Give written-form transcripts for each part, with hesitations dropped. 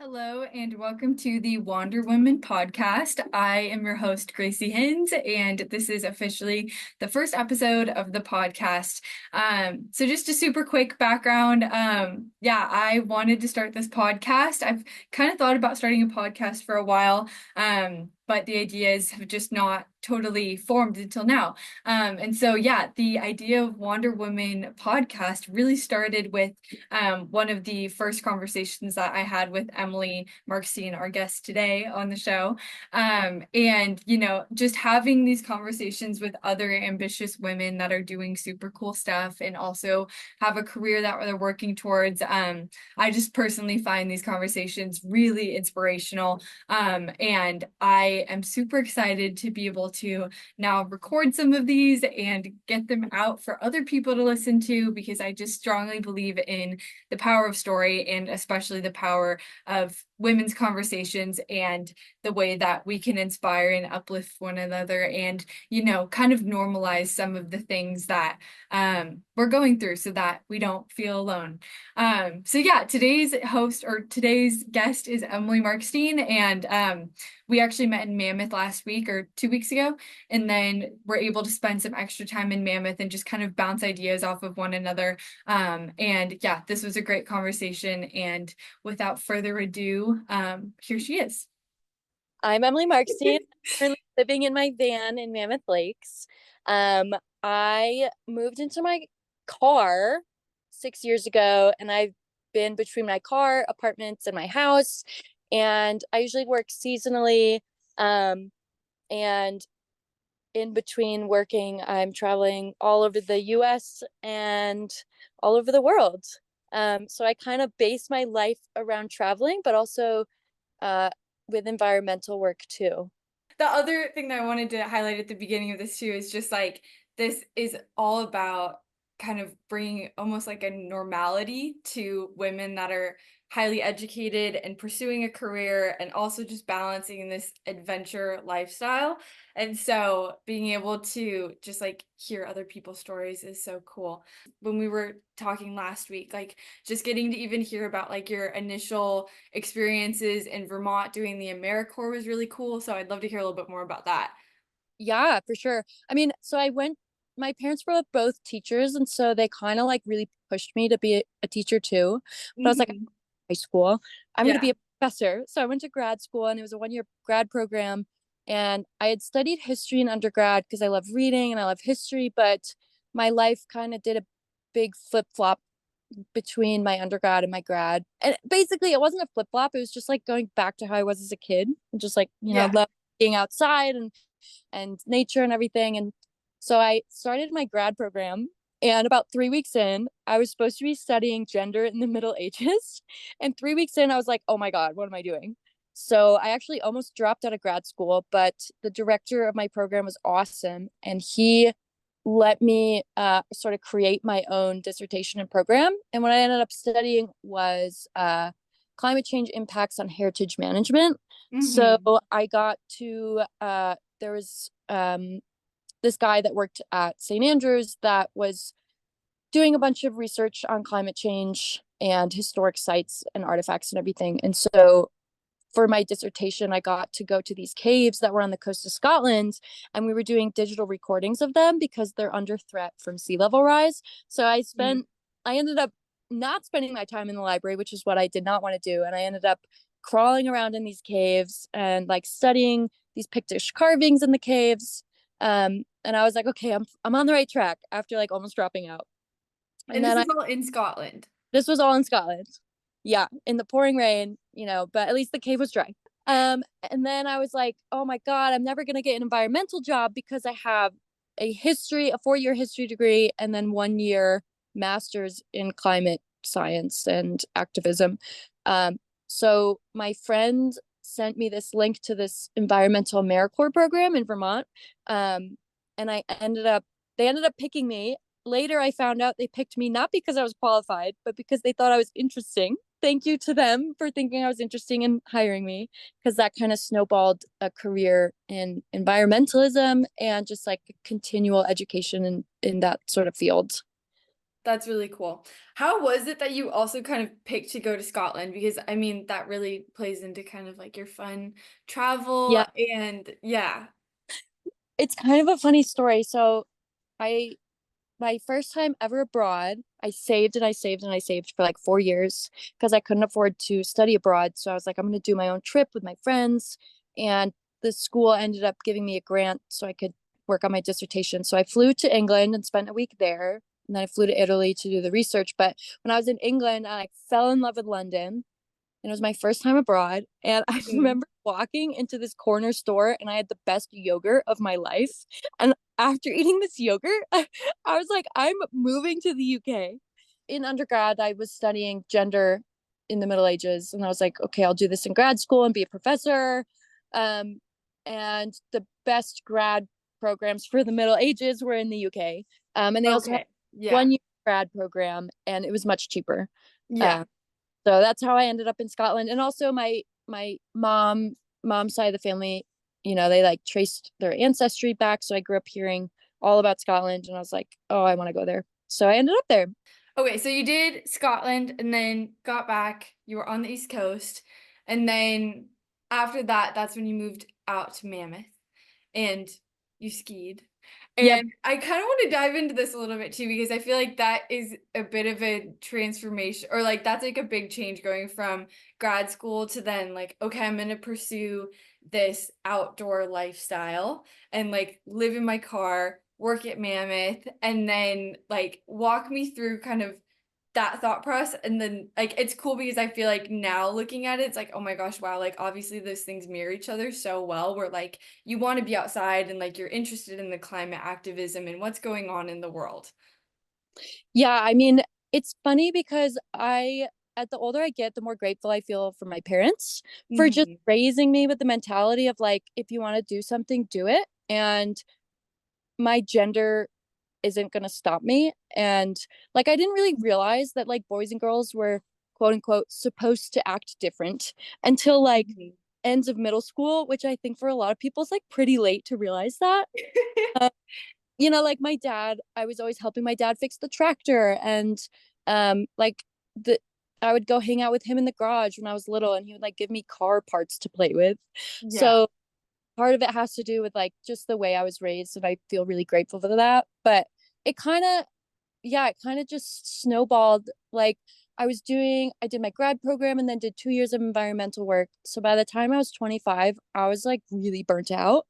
Hello and welcome to the Wander Women podcast. I am your host, Gracie Hins, and this is officially the first episode of the podcast. So just a super quick background. I wanted to start this podcast. I've kind of thought about starting a podcast for a while, but the ideas have just not totally formed until now. The idea of Wander Women podcast really started with one of the first conversations that I had with Emily Markstein, our guest today on the show. Just having these conversations with other ambitious women that are doing super cool stuff and also have a career that they're working towards. I just personally find these conversations really inspirational. And I am super excited to be able to now record some of these and get them out for other people to listen to because I just strongly believe in the power of story and especially the power of women's conversations and the way that we can inspire and uplift one another and, kind of normalize some of the things that we're going through so that we don't feel alone. Today's host or today's guest is Emily Markstein, and we actually met in Mammoth last week or 2 weeks ago, and then we're able to spend some extra time in Mammoth and just kind of bounce ideas off of one another. This was a great conversation. And without further ado, here she is. I'm Emily Markstein, currently living in my van in Mammoth Lakes. I moved into my car 6 years ago, and I've been between my car, apartments, and my house. And I usually work seasonally. And in between working, I'm traveling all over the US and all over the world. So I kind of base my life around traveling, but also with environmental work too. The other thing that I wanted to highlight at the beginning of this too is just like this is all about kind of bringing almost like a normality to women that are highly educated and pursuing a career and also just balancing this adventure lifestyle. And so being able to just like hear other people's stories is so cool. When we were talking last week, like just getting to even hear about like your initial experiences in Vermont doing the AmeriCorps was really cool. So I'd love to hear a little bit more about that. Yeah, for sure. I mean, my parents were both teachers, and so they kind of like really pushed me to be a teacher too. But I was like, Mhm. high school, I'm going to Yeah. be a professor. So I went to grad school, and it was a 1 year grad program. And I had studied history in undergrad because I love reading and I love history, but my life kind of did a big flip flop between my undergrad and my grad. And basically, it wasn't a flip flop. It was just like going back to how I was as a kid, and just like, Yeah. love being outside and nature and everything. And so I started my grad program. And about 3 weeks in, I was supposed to be studying gender in the Middle Ages. And 3 weeks in, I was like, oh my God, what am I doing? So I actually almost dropped out of grad school, but the director of my program was awesome. And he let me sort of create my own dissertation and program. And what I ended up studying was climate change impacts on heritage management. So Hmm. I got to, there was this guy that worked at St. Andrews that was doing a bunch of research on climate change and historic sites and artifacts and everything. And so for my dissertation, I got to go to these caves that were on the coast of Scotland, and we were doing digital recordings of them because they're under threat from sea level rise. So I ended up not spending my time in the library, which is what I did not want to do. And I ended up crawling around in these caves and like studying these Pictish carvings in the caves. And I was like, okay, I'm on the right track after like almost dropping out. And And this then is all in Scotland. this was all in Scotland. Yeah, in the pouring rain, but at least the cave was dry. And then I was like, oh my God, I'm never gonna get an environmental job because I have a 4 year history degree, and then 1 year master's in climate science and activism. So my friend sent me this link to this environmental AmeriCorps program in Vermont. And they ended up picking me. Later, I found out they picked me not because I was qualified, but because they thought I was interesting. Thank you to them for thinking I was interesting and hiring me, because that kind of snowballed a career in environmentalism and just like continual education in that sort of field. That's really cool. How was it that you also kind of picked to go to Scotland? Because I mean, that really plays into kind of like your fun travel Yeah, and yeah. it's kind of a funny story. So I my first time ever abroad, I saved and I saved and I saved for like 4 years because I couldn't afford to study abroad. So I was like, I'm going to do my own trip with my friends. And the school ended up giving me a grant so I could work on my dissertation. So I flew to England and spent a week there. And then I flew to Italy to do the research. But when I was in England, I fell in love with London. And it was my first time abroad. And I Mhm. remember walking into this corner store and I had the best yogurt of my life. And after eating this yogurt, I was like, I'm moving to the UK. In undergrad, I was studying gender in the Middle Ages. And I was like, okay, I'll do this in grad school and be a professor. Um, and the best grad programs for the Middle Ages were in the UK. And they also had Okay. Yeah. 1 year grad program, and it was much cheaper. Yeah. Um, so that's how I ended up in Scotland. And also my mom's side of the family, they like traced their ancestry back. So I grew up hearing all about Scotland and I was like, oh, I want to go there. So I ended up there. Okay, so you did Scotland and then got back. You were on the East Coast. And then after that, that's when you moved out to Mammoth and you skied. Yep. And I kind of want to dive into this a little bit too, because I feel like that is a bit of a transformation, or like that's like a big change going from grad school to then like, okay, I'm going to pursue this outdoor lifestyle and like live in my car, work at Mammoth, and then like walk me through kind of that thought process. And then like it's cool because I feel like now looking at it, it's like, oh my gosh, wow, like obviously those things mirror each other so well, where like you want to be outside and like you're interested in the climate activism and what's going on in the world. Yeah, I mean, it's funny because at the older I get, the more grateful I feel for my parents for just Hmm. raising me with the mentality of like, if you want to do something, do it. And my gender isn't going to stop me. And like, I didn't really realize that like boys and girls were quote unquote supposed to act different until like Hmm. ends of middle school, which I think for a lot of people is like pretty late to realize that. Uh, like my dad, I was always helping my dad fix the tractor, and like the I would go hang out with him in the garage when I was little, and he would like give me car parts to play with. Yeah. So part of it has to do with like just the way I was raised, and I feel really grateful for that. But it kind of, yeah, it kind of just snowballed. Like I did my grad program and then did 2 years of environmental work. So by the time I was 25, I was like really burnt out.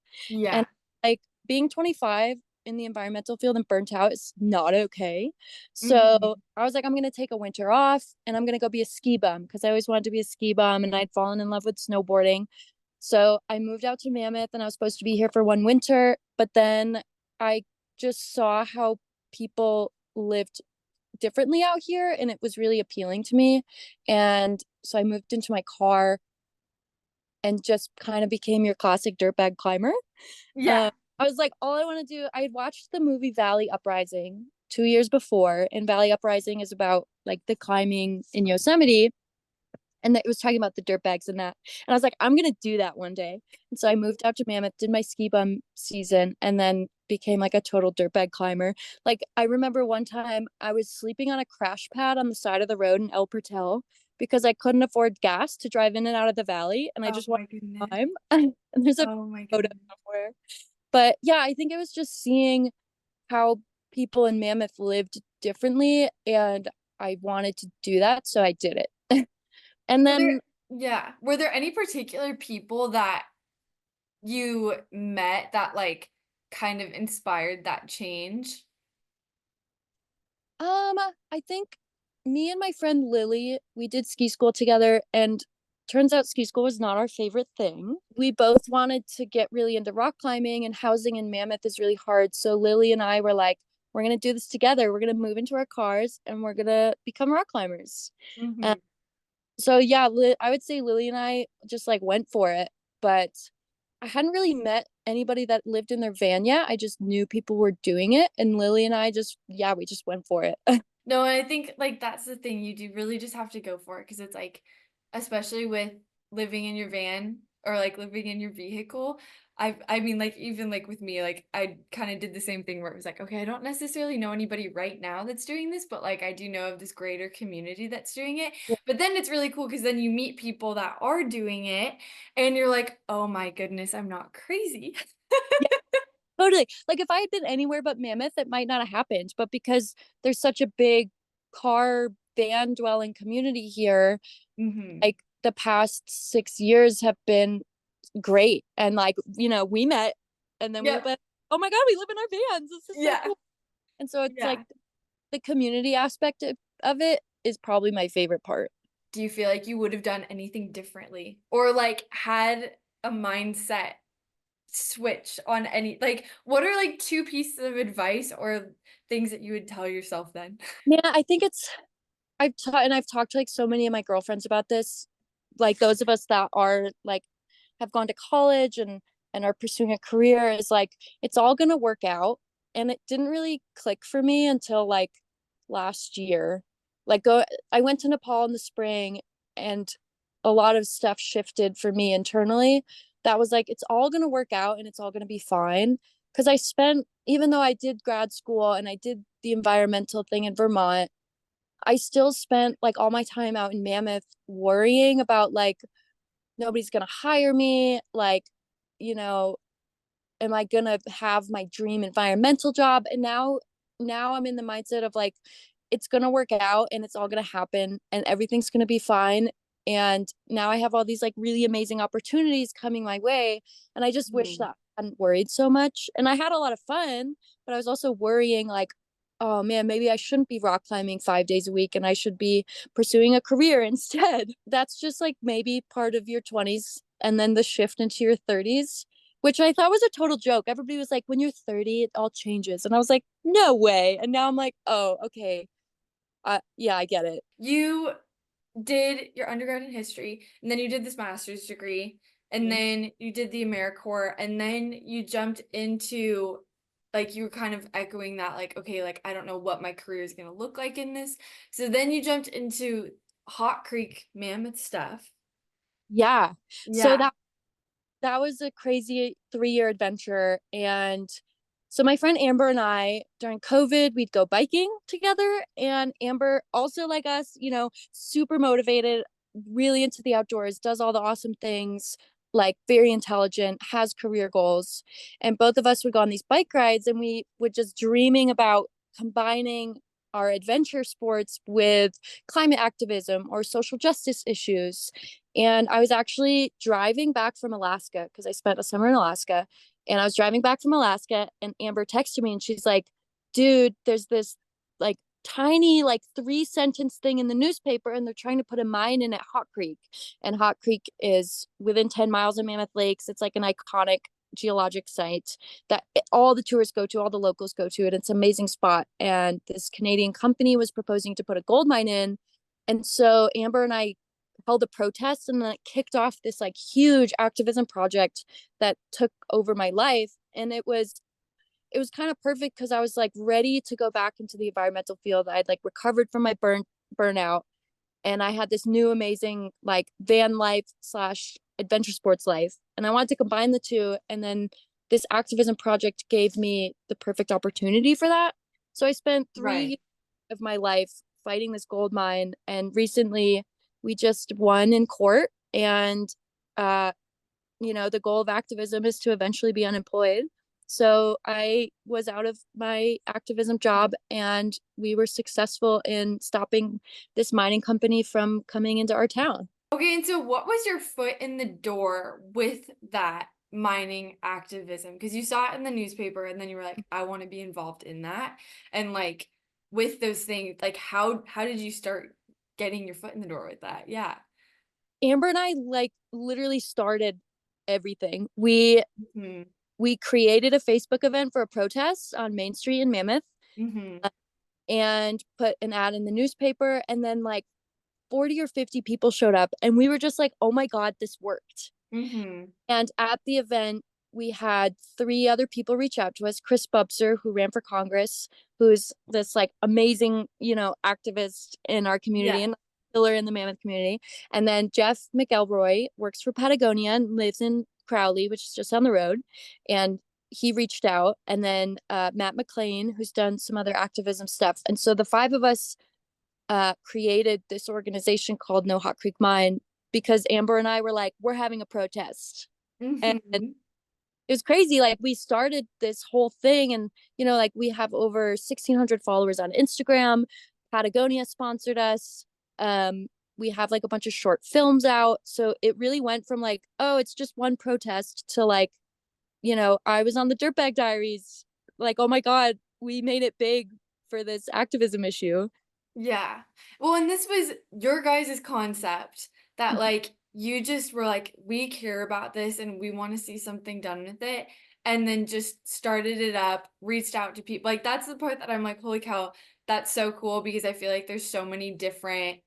And Yeah. like being 25 in the environmental field and burnt out is not okay. So Hmm. I was like, I'm going to take a winter off and I'm going to go be a ski bum because I always wanted to be a ski bum and I'd fallen in love with snowboarding. So I moved out to Mammoth and I was supposed to be here for one winter, but then I just saw how people lived differently out here and it was really appealing to me. And so I moved into my car and just kind of became your classic dirtbag climber. Yeah. Uh, I was like, all I want to do, I had watched the movie Valley Uprising 2 years before, and Valley Uprising is about like the climbing in Yosemite and it was talking about the dirt bags and that. And I was like, I'm gonna do that one day. And so I moved out to Mammoth, did my ski bum season, and then became like a total dirtbag climber. Like I remember one time I was sleeping on a crash pad on the side of the road in El Portel because I couldn't afford gas to drive in and out of the valley, and I Oh just wanted my to goodness. climb. And there's a Oh my photo goodness. somewhere. But yeah, I think it was just seeing how people in Mammoth lived differently, and I wanted to do that, so I did it. And Were there, then yeah, were there any particular people that you met that like kind of inspired that change? I think me and my friend Lily, we did ski school together, and turns out ski school was not our favorite thing. We both wanted to get really into rock climbing, and housing in Mammoth is really hard. So Lily and I were like, we're gonna do this together. We're gonna move into our cars and we're gonna become rock climbers. Uh, Hmm. so yeah, I would say Lily and I just like went for it, but I hadn't really met anybody that lived in their van yet. I just knew people were doing it, and Lily and I just, yeah, we just went for it. No, and I think like that's the thing. You do really just have to go for it because it's like, especially with living in your van or like living in your vehicle. I mean, like, even like with me, like, I kind of did the same thing where it was like, okay, I don't necessarily know anybody right now that's doing this, but like, I do know of this greater community that's doing it. Yeah. But then it's really cool because then you meet people that are doing it and you're like, oh my goodness, I'm not crazy. Yeah, totally. Like if I had been anywhere but Mammoth, it might not have happened. But because there's such a big car van dwelling community here, Hmm. like the past 6 years have been great. And like, we met and then we were Yep. like, oh my God, we live in our vans. This is so Yeah. cool. And so it's like Yeah. the community aspect of it is probably my favorite part. Do you feel like you would have done anything differently or like had a mindset switch on any, like, what are like two pieces of advice or things that you would tell yourself then? Yeah, I think I've talked to like so many of my girlfriends about this, like those of us that are like have gone to college and are pursuing a career is like it's all going to work out. And it didn't really click for me until like last year. Like go I went to Nepal in the spring and a lot of stuff shifted for me internally. That was like it's all going to work out and it's all going to be fine because I spent, even though I did grad school and I did the environmental thing in Vermont, I still spent like all my time out in Mammoth worrying about like nobody's gonna hire me, like, you know, am I gonna have my dream environmental job? And now I'm in the mindset of like it's gonna work out and it's all gonna happen and everything's gonna be fine. And now I have all these like really amazing opportunities coming my way. And I just wish Mhm. that I hadn't worried so much. And I had a lot of fun, but I was also worrying like, oh man, maybe I shouldn't be rock climbing 5 days a week and I should be pursuing a career instead. That's just like maybe part of your 20s and then the shift into your 30s, which I thought was a total joke. Everybody was like, when you're 30, it all changes. And I was like, no way. And now I'm like, oh, okay. Yeah, I get it. You did your undergrad in history, and then you did this master's degree, and Mhm. then you did the AmeriCorps, and then you jumped into, like, you were kind of echoing that, like, okay, like, I don't know what my career is going to look like in this. So then you jumped into Hot Creek Mammoth stuff. Yeah. So Yeah. that was a crazy 3 year adventure. And so my friend Amber and I, during COVID, we'd go biking together. And Amber, also like us, super motivated, really into the outdoors, does all the awesome things, like very intelligent, has career goals. And both of us would go on these bike rides and we would just dreaming about combining our adventure sports with climate activism or social justice issues. And I was actually driving back from Alaska because I spent a summer in Alaska. And I was driving back from Alaska and Amber texted me and she's like, dude, there's this like tiny, like 3 sentence thing in the newspaper and they're trying to put a mine in at Hot Creek. And Hot Creek is within 10 miles of Mammoth Lakes. It's like an iconic geologic site that all the tourists go to, all the locals go to it. It's an amazing spot. And this Canadian company was proposing to put a gold mine in. And so Amber and I held a protest and then it kicked off this like huge activism project that took over my life. And it was kind of perfect because I was like ready to go back into the environmental field. I'd like recovered from my burnout and I had this new amazing like van life slash adventure sports life. And I wanted to combine the two. And then this activism project gave me the perfect opportunity for that. So I spent three Right. years of my life fighting this gold mine. And recently we just won in court. And uh, the goal of activism is to eventually be unemployed. So I was out of my activism job and we were successful in stopping this mining company from coming into our town. Okay, and so what was your foot in the door with that mining activism? Because you saw it in the newspaper and then you were like, I want to be involved in that. And like with those things, like how did you start getting your foot in the door with that? Yeah. Amber and I like literally started everything. We Hmm. we created a Facebook event for a protest on Main Street in Mammoth Hmm. and put an ad in the newspaper and then like 40 or 50 people showed up and we were just like, "Oh my god, this worked." Hmm. And at the event, we had 3 other people reach out to us. Chris Bubser, who ran for Congress, who's this like amazing, activist in our community Yeah. and pillar in the Mammoth community. And then Jeff McElroy works for Patagonia and lives in Crowley, which is just down the road, and he reached out, and then Matt McLean, who's done some other activism stuff. And so the five of us created this organization called No Hot Creek Mine because Amber and I were like, we're having a protest. And it Hmm. was crazy. Like we started this whole thing, and like we have over 1,600 followers on Instagram. Patagonia sponsored us. Um, we have like a bunch of short films out. So it really went from like, oh, it's just one protest to like, I was on the Dirtbag Diaries. Like, oh my God, we made it big for this activism issue. Yeah. Well, and this was your guys' concept that like you just were like, we care about this and we want to see something done with it. And then just started it up, reached out to people. Like that's the part that I'm like, holy cow, that's so cool because I feel like there's so many different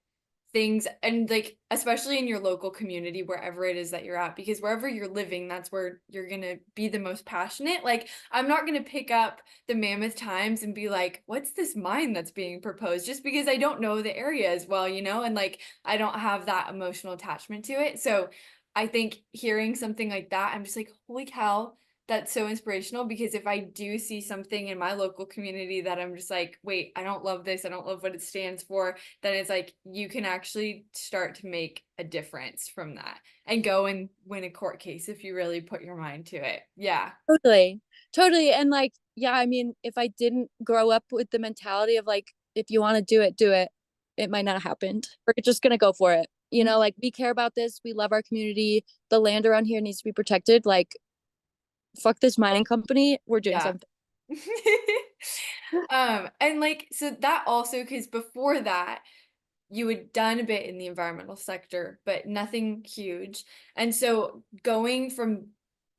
things and like especially in your local community wherever it is that you're at because wherever you're living that's where you're gonna be the most passionate. Like I'm not gonna pick up the Mammoth Times and be like, what's this mine that's being proposed, just because I don't know the area as well, and like I don't have that emotional attachment to it. So I think hearing something like that, I'm just like, holy cow, that's so inspirational because if I do see something in my local community that I'm just like, wait, I don't love this, I don't love what it stands for, then it's like you can actually start to make a difference from that and go and win a court case if you really put your mind to it. Yeah. Totally. Totally. And like, yeah, I mean, if I didn't grow up with the mentality of like, if you want to do it, it might not have happened. We're just gonna go for it. Like we care about this. We love our community. The land around here needs to be protected. Like, fuck this mining company. We're doing Yeah. something. And like so that also because before that you had done a bit in the environmental sector, but nothing huge. And so going from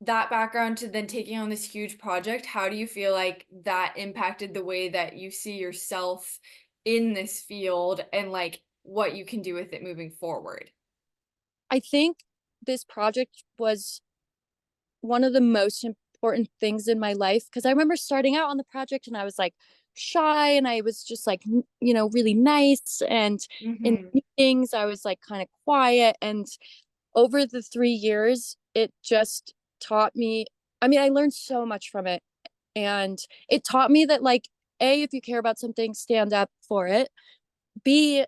that background to then taking on this huge project, how do you feel like that impacted the way that you see yourself in this field and like what you can do with it moving forward? I think this project was one of the most important things in my life because I remember starting out on the project and I was like shy and I was just like really nice, and in Mm-hmm. meetings I was like kind of quiet, and over the 3 years it just taught me, I mean, I learned so much from it, and it taught me that like, A, if you care about something, stand up for it. B,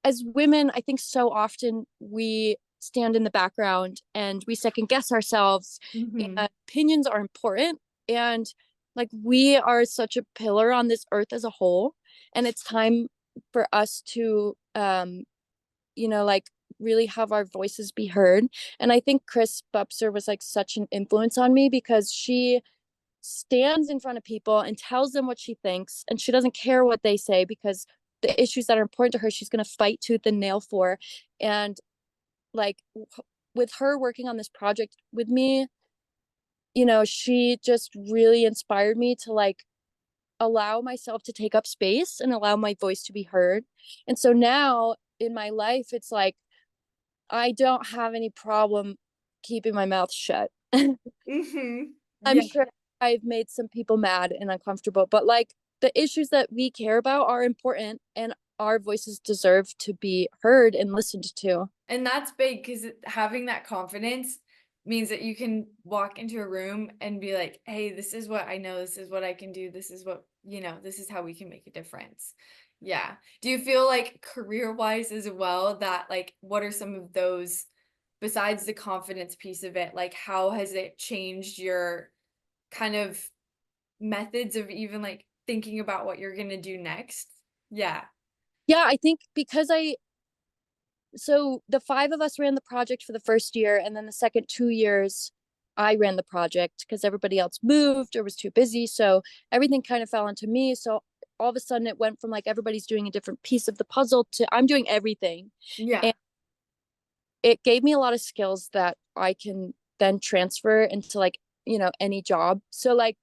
as women, I think so often we stand in the background and we second guess ourselves. Mm-hmm. And opinions are important. And like we are such a pillar on this earth as a whole. And it's time for us to like really have our voices be heard. And I think Chris Bupser was like such an influence on me because she stands in front of people and tells them what she thinks, and she doesn't care what they say because the issues that are important to her she's going to fight tooth and nail for. And like with her working on this project with me, she just really inspired me to like allow myself to take up space and allow my voice to be heard. And so now in my life it's like I don't have any problem keeping my mouth shut. Mm-hmm. I'm Yeah. sure I've made some people mad and uncomfortable, but like the issues that we care about are important, and our voices deserve to be heard and listened to. And that's big because having that confidence means that you can walk into a room and be like, hey, this is what I know, this is what I can do, this is what, this is how we can make a difference. Yeah. Do you feel like career-wise as well that like what are some of those besides the confidence piece of it, like how has it changed your kind of methods of even like thinking about what you're gonna do next? Yeah. Yeah, I think because so the five of us ran the project for the first year, and then the second 2 years, I ran the project because everybody else moved or was too busy. So everything kind of fell onto me. So all of a sudden, it went from like everybody's doing a different piece of the puzzle to I'm doing everything. Yeah. And it gave me a lot of skills that I can then transfer into like, any job. So like,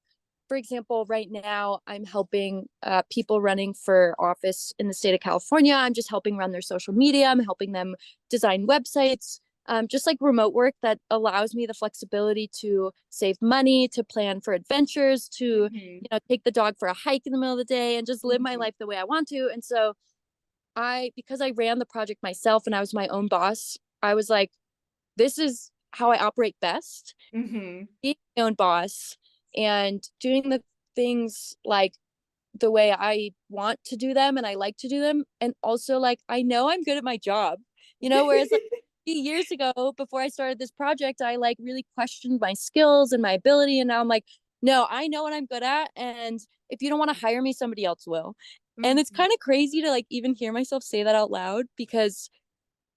for example, right now I'm helping people running for office in the state of California. I'm just helping run their social media. I'm helping them design websites, just like remote work that allows me the flexibility to save money, to plan for adventures, to Mm-hmm. take the dog for a hike in the middle of the day and just live my Mm-hmm. life the way I want to. And so because I ran the project myself and I was my own boss, I was like, this is how I operate best, Mm-hmm. being my own boss and doing the things like the way I want to do them and I like to do them. And also, like, I know I'm good at my job, whereas like years ago, before I started this project, I like really questioned my skills and my ability. And now I'm like, no, I know what I'm good at. And if you don't want to hire me, somebody else will. And it's Mm-hmm. kind of crazy to like even hear myself say that out loud because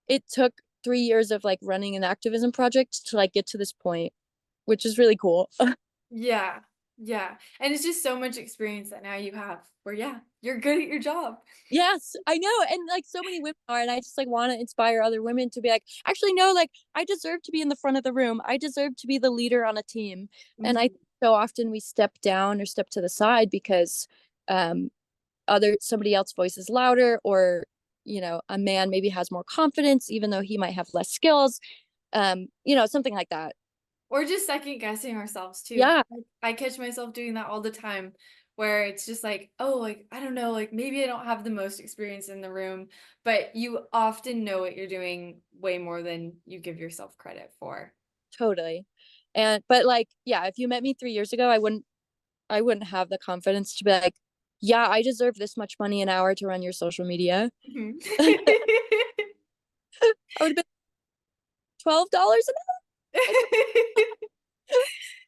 it took 3 years of like running an activism project to like get to this point, which is really cool. Yeah. Yeah. And it's just so much experience that now you have where, yeah, you're good at your job. Yes, I know. And like so many women are, and I just like want to inspire other women to be like, actually, no, like I deserve to be in the front of the room. I deserve to be the leader on a team. And I think Mm-hmm. so often we step down or step to the side because um somebody else voice is louder, or a man maybe has more confidence even though he might have less skills. Something like that. Or just second guessing ourselves too. Yeah, Like, I catch myself doing that all the time where it's just like, oh, like, I don't know, like maybe I don't have the most experience in the room, but you often know what you're doing way more than you give yourself credit for. totally. And but like, yeah, if you met me 3 years ago, I wouldn't have the confidence to be like, yeah, I deserve this much money an hour to run your social media. Mhm. I would have been $12 an hour.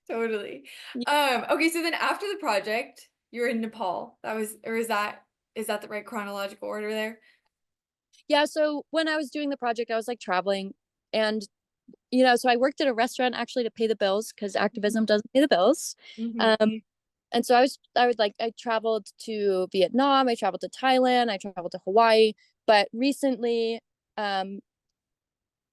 Totally. Yeah. Okay, so then after the project, you were in Nepal. That was, or is that the right chronological order there? Yeah. So when I was doing the project, I was like traveling, and so I worked at a restaurant actually to pay the bills because activism doesn't pay the bills. Mm-hmm. Um, and so I traveled to Vietnam, I traveled to Thailand, I traveled to Hawaii, but recently, um,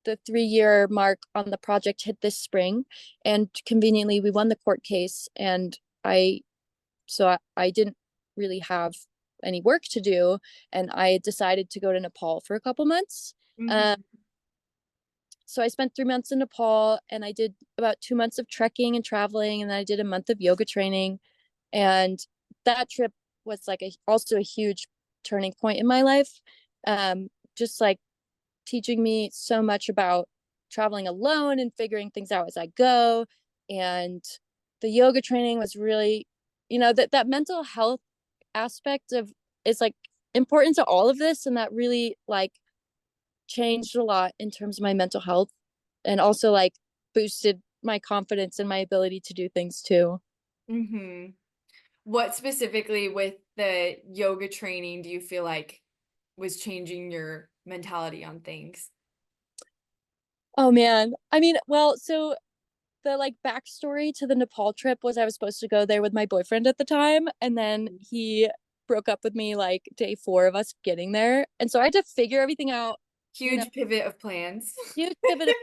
the 3 year mark on the project hit this spring, and conveniently we won the court case, and I didn't really have any work to do, and I decided to go to Nepal for a couple months. Uh, Mm-hmm. so I spent 3 months in Nepal, and I did about 2 months of trekking and traveling, and then I did a month of yoga training. And that trip was like also a huge turning point in my life. Just like teaching me so much about traveling alone and figuring things out as I go. And the yoga training was really, that mental health aspect of is like important to all of this. And that really like changed a lot in terms of my mental health, and also like boosted my confidence and my ability to do things too. Mm-hmm. What specifically with the yoga training do you feel like was changing your mentality on things? Oh man. I mean, well, so the like backstory to the Nepal trip was I was supposed to go there with my boyfriend at the time, and then he broke up with me like day 4 of us getting there. And so I had to figure everything out, you know, Huge pivot of plans. huge pivot of,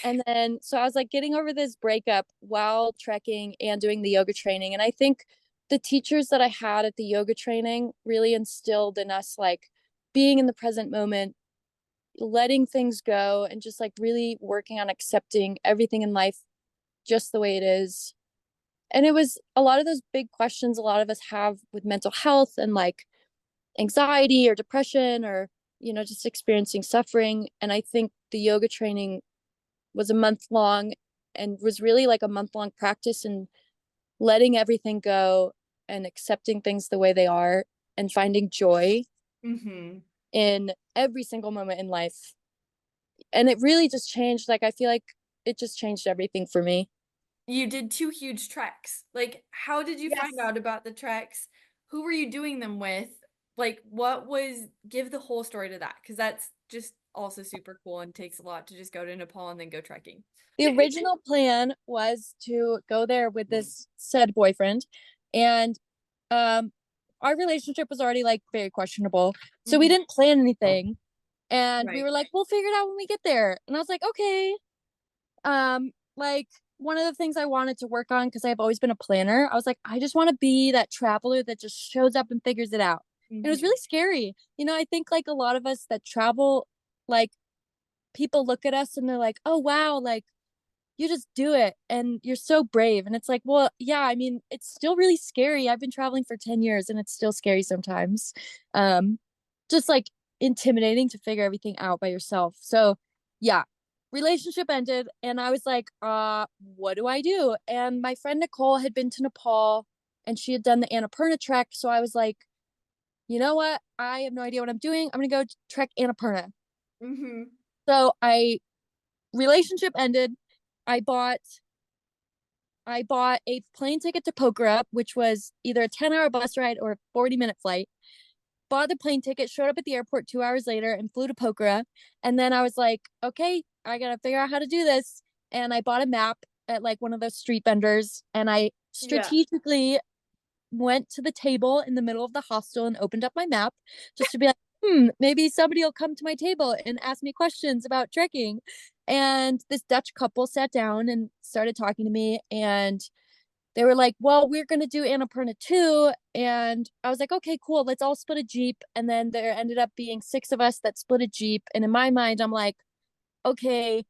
and then so I was like getting over this breakup while trekking and doing the yoga training. And I think the teachers that I had at the yoga training really instilled in us like being in the present moment, letting things go, and just like really working on accepting everything in life just the way it is. And it was a lot of those big questions a lot of us have with mental health and like anxiety or depression, or just experiencing suffering. And I think the yoga training was a month long, and was really like a month long practice in letting everything go and accepting things the way they are, and finding joy Mm-hmm. in every single moment in life. And it really just changed, like I feel like it just changed everything for me. You did two huge treks. Like, how did you find Yes. out about the treks? Who were you doing them with? Like, give the whole story to that, because that's just also super cool and takes a lot to just go to Nepal and then go trekking. The original plan was to go there with this said boyfriend, and um our relationship was already like very questionable, so we Hmm. didn't plan anything. And we Right. were like, we'll figure it out when we get there. And I was like, okay. Like one of the things I wanted to work on, because I've always been a planner, I was like, I just want to be that traveler that just shows up and figures it out. And it was Hmm. really scary. I think like a lot of us that travel, like people look at us and they're like, oh wow, like you just do it and you're so brave. And it's like, well, yeah, I mean, it's still really scary. I've been traveling for 10 years and it's still scary sometimes. um just like intimidating to figure everything out by yourself. So yeah. relationship ended, and I was like, what do I do? And my friend Nicole had been to Nepal and she had done the Annapurna trek. So I was like, you know what? I have no idea what I'm doing. I'm gonna go trek Annapurna. Mm-hmm. So I relationship ended. I bought I bought a plane ticket to Pokhara, which was either a 10-hour bus ride or a 40-minute flight. Bought the plane ticket, showed up at the airport 2 hours later, and flew to Pokhara. And then I was like, okay, I gotta figure out how to do this. And I bought a map at like one of those street vendors, and I Yeah. strategically went to the table in the middle of the hostel and opened up my map just to be like, maybe somebody will come to my table and ask me questions about trekking. And this Dutch couple sat down and started talking to me, and they were like, well, we're going to do Annapurna too. And I was like, okay, cool. Let's all split a Jeep. And then there ended up being 6 of us that split a Jeep. And in my mind, I'm like, okay,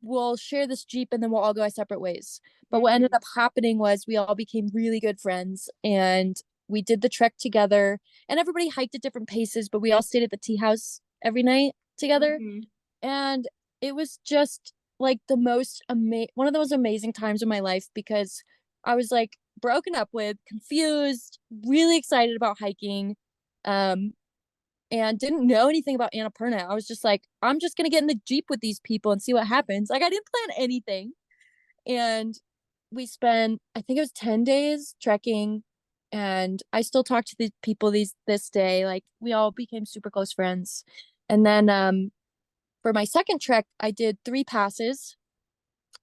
we'll share this Jeep and then we'll all go our separate ways. But what ended Mm-hmm. up happening was we all became really good friends, and we did the trek together, and everybody hiked at different paces, but we all stayed at the tea house every night together. Mm-hmm. And it was just like one of the most amazing times of my life, because I was like broken up with, confused, really excited about hiking, um, and didn't know anything about Annapurna. I was just like, I'm just gonna get in the Jeep with these people and see what happens. Like I didn't plan anything. And we spent, I think it was 10 days trekking, and I still talk to the people this day. Like we all became super close friends. And then for my second trek, I did 3 passes,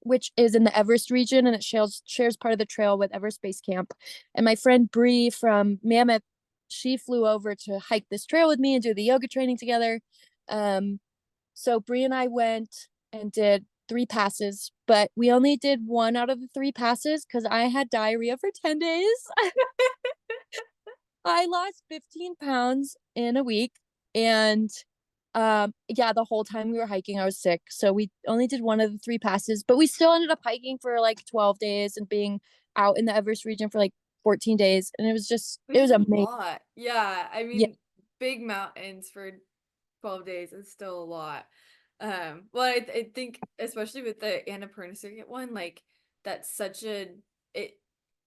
which is in the Everest region, and it shares part of the trail with Everest Base Camp. And my friend Bree from Mammoth, she flew over to hike this trail with me and do the yoga training together. Um, so Bree and I went and did 3 passes, but we only did one out of the 3 passes because I had diarrhea for 10 days. I lost 15 pounds in a week. And yeah, the whole time we were hiking, I was sick. So we only did one of the 3 passes, but we still ended up hiking for like 12 days and being out in the Everest region for like 14 days. And it Which was is a amazing. lot. Yeah. I Yeah. mean, big mountains for 12 days is still a lot. Well, I think especially with the Annapurna Circuit one, like that's it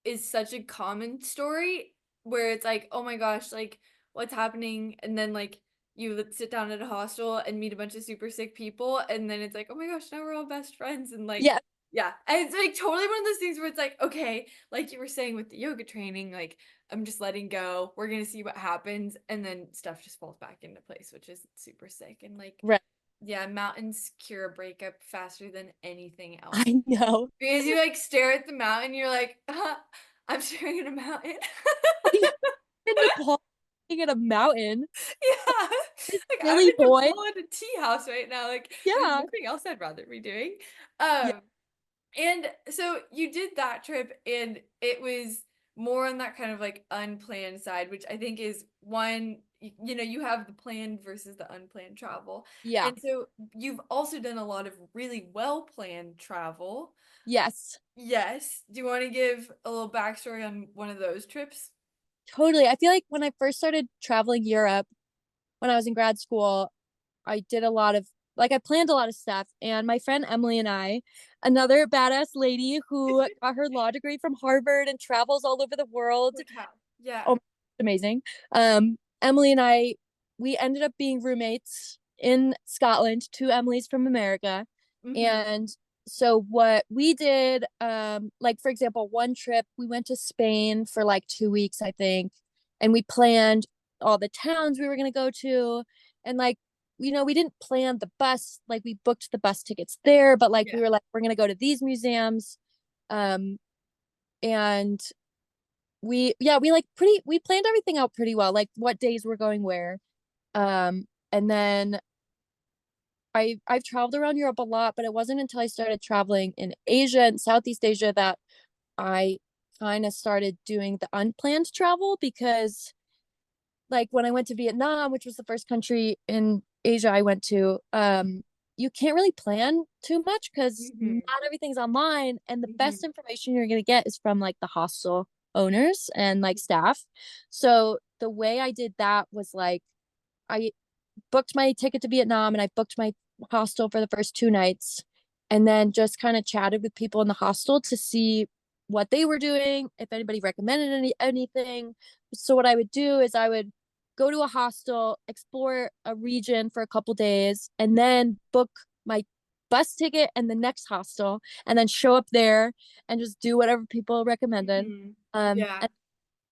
is such a common story where it's like, oh my gosh, like what's happening? And then like you sit down at a hostel and meet a bunch of super sick people, and then it's like, oh my gosh, now we're all best friends, and like Yeah. yeah, and it's like totally one of those things where it's like, okay, like you were saying with the yoga training, like I'm just letting go. We're gonna see what happens, and then stuff just falls back into place, which is super sick. And like, Right. yeah, mountains cure a breakup faster than anything else. I know. Because you like stare at the mountain, you're like, I'm staring at a mountain. I know. In Nepal, at a mountain. Yeah, This like I'm silly in boy. Nepal at a tea house right now. Like, there's Yeah. nothing else I'd rather be doing. Yeah. Um, And so you did that trip, and it was more on that kind of like unplanned side, which I think is one, you know, you have the planned versus the unplanned travel. Yeah. And so you've also done a lot of really well planned travel. Yes. Yes. Do you want to give a little backstory on one of those trips? Totally. I feel like when I first started traveling Europe, when I was in grad school, I did a lot of I planned a lot of stuff. And my friend Emily and I, another badass lady who got her law degree from Harvard and travels all over the world. Holy cow. Yeah. Oh, amazing. Emily and I, we ended up being roommates in Scotland, 2 Emilys from America. Mm-hmm. And so what we did, like for example, one trip we went to Spain for like 2 weeks, I think, and we planned all the towns we were gonna go to, and like we didn't plan the bus, like we booked the bus tickets there, but like we Yeah. were like we're gonna go to these museums, um, and we planned everything out pretty well, like what days we're going where. And then I've traveled around Europe a lot, but it wasn't until I started traveling in Asia and Southeast Asia that I kind of started doing the unplanned travel, because like when I went to Vietnam, which was the first country in Asia I went to, you can't really plan too much because not Mm-hmm. everything's online, and the Mm-hmm. best information you're gonna get is from like the hostel owners and like staff. So the way I did that was like I booked my ticket to Vietnam and I booked my hostel for the first 2 nights. and then just kind of chatted with people in the hostel to see what they were doing, if anybody recommended anything. So what I would do is I would go to a hostel, explore a region for a couple days, and then book my bus ticket and the next hostel, and then show up there and just do whatever people recommended. Hmm. Yeah. And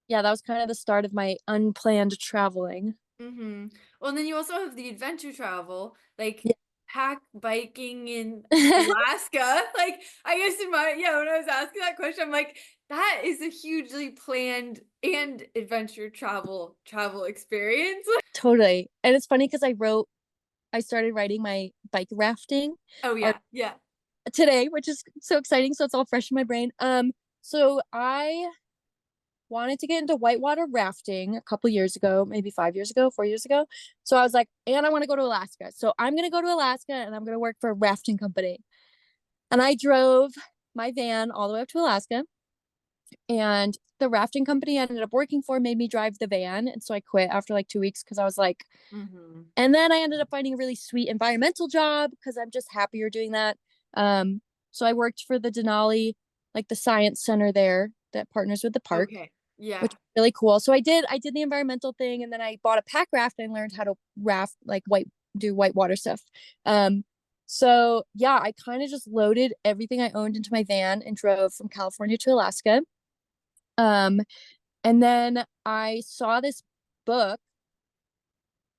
yeah, that was kind of the start of my unplanned traveling. Mm-hmm. Well, and then you also have the adventure travel, like Yeah. pack biking in Alaska. Like, I guess in my, yeah, when I was asking that question, I'm like, that is a hugely planned and adventure travel experience. Totally. And it's funny because I started writing my bike rafting Oh art yeah, yeah. today, which is so exciting. So it's all fresh in my brain. So I wanted to get into whitewater rafting a couple years ago, maybe 5 years ago, 4 years ago. So I was like, and I want to go to Alaska. So I'm going to go to Alaska and I'm going to work for a rafting company. And I drove my van all the way up to Alaska. And the rafting company I ended up working for made me drive the van. And so I quit after like 2 weeks because I was like, Mm-hmm. and then I ended up finding a really sweet environmental job because I'm just happier doing that. Um, so I worked for the Denali, like the science center there that partners with the park, Okay. Yeah. which is really cool. So I did the environmental thing, and then I bought a pack raft and learned how to raft like do whitewater stuff. Um, so yeah, I kind of just loaded everything I owned into my van and drove from California to Alaska. Um, and then I saw this book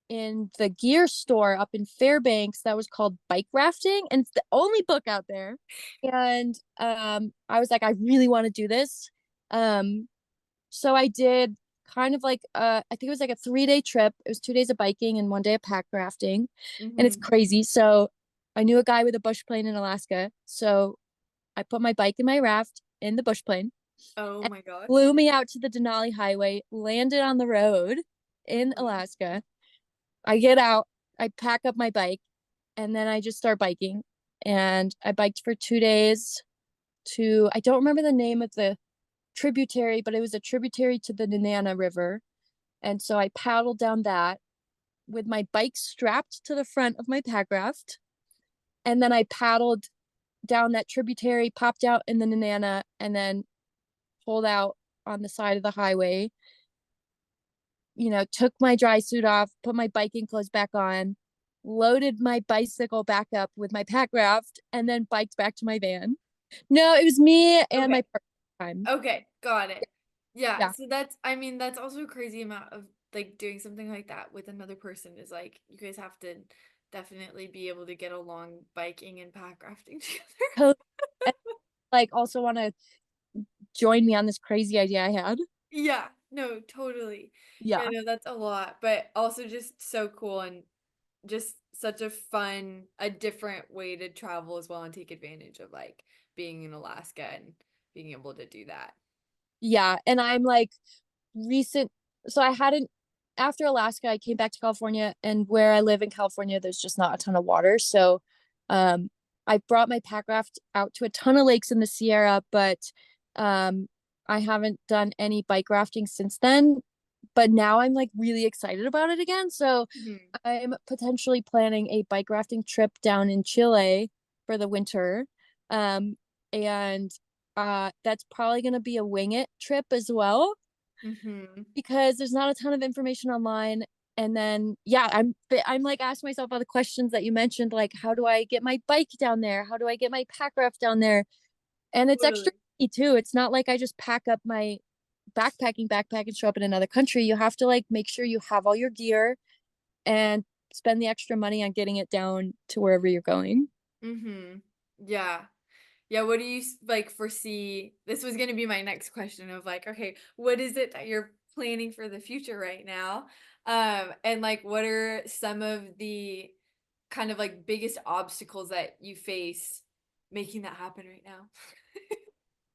in the gear store up in Fairbanks that was called Bike Rafting, and it's the only book out there. And I was like, I really want to do this. Um, so I did kind of like I think it was like a 3 day trip. It was 2 days of biking and 1 day of pack rafting, and it's Mm-hmm. crazy. So I knew a guy with a bush plane in Alaska, so I put my bike and my raft in the bush plane Oh and my gosh. flew me out to the Denali Highway, landed on the road in Mhm. Alaska. I get out, I pack up my bike, and then I just start biking. And I biked for 2 days to, I don't remember the name of the tributary, but it was a tributary to the Nenana River. And so I paddled down that with my bike strapped to the front of my pack raft. And then I paddled down that tributary, popped out in the Nenana, and then pulled out on the side of the highway. Took my dry suit off, put my biking clothes back on, loaded my bicycle back up with my pack raft, and then biked back to my van. No, it was me and Okay. my part-time. Okay. Got it. Yeah. Yeah. So that's, I mean, that's also a crazy amount of like doing something like that with another person is like you guys have to definitely be able to get along biking and pack rafting together. So, like, also want to join me on this crazy idea I had. Yeah, no, totally. Yeah, Yeah. no, that's a lot, but also just so cool and just such a fun, a different way to travel as well and take advantage of like being in Alaska and being able to do that. Yeah. And I'm like, recent so I hadn't after Alaska, I came back to California, and where I live in California, there's just not a ton of water. So um I brought my pack raft out to a ton of lakes in the Sierra, but um I haven't done any bike rafting since then. But now I'm like really excited about it again. So Mhm. I'm potentially planning a bike rafting trip down in Chile for the winter. Um and that's probably gonna be a wing it trip as well Mhm. because there's not a ton of information online. And then yeah, I'm like asking myself all the questions that you mentioned, like how do I get my bike down there, how do I get my pack raft down there? And it's extra Totally. too. It's not like I just pack up my backpack and show up in another country. You have to like make sure you have all your gear and spend the extra money on getting it down to wherever you're going. Mhm. Yeah. Yeah, what do you like foresee? This was going to be my next question of like, okay, what is it that you're planning for the future right now? And like what are some of the kind of like biggest obstacles that you face making that happen right now?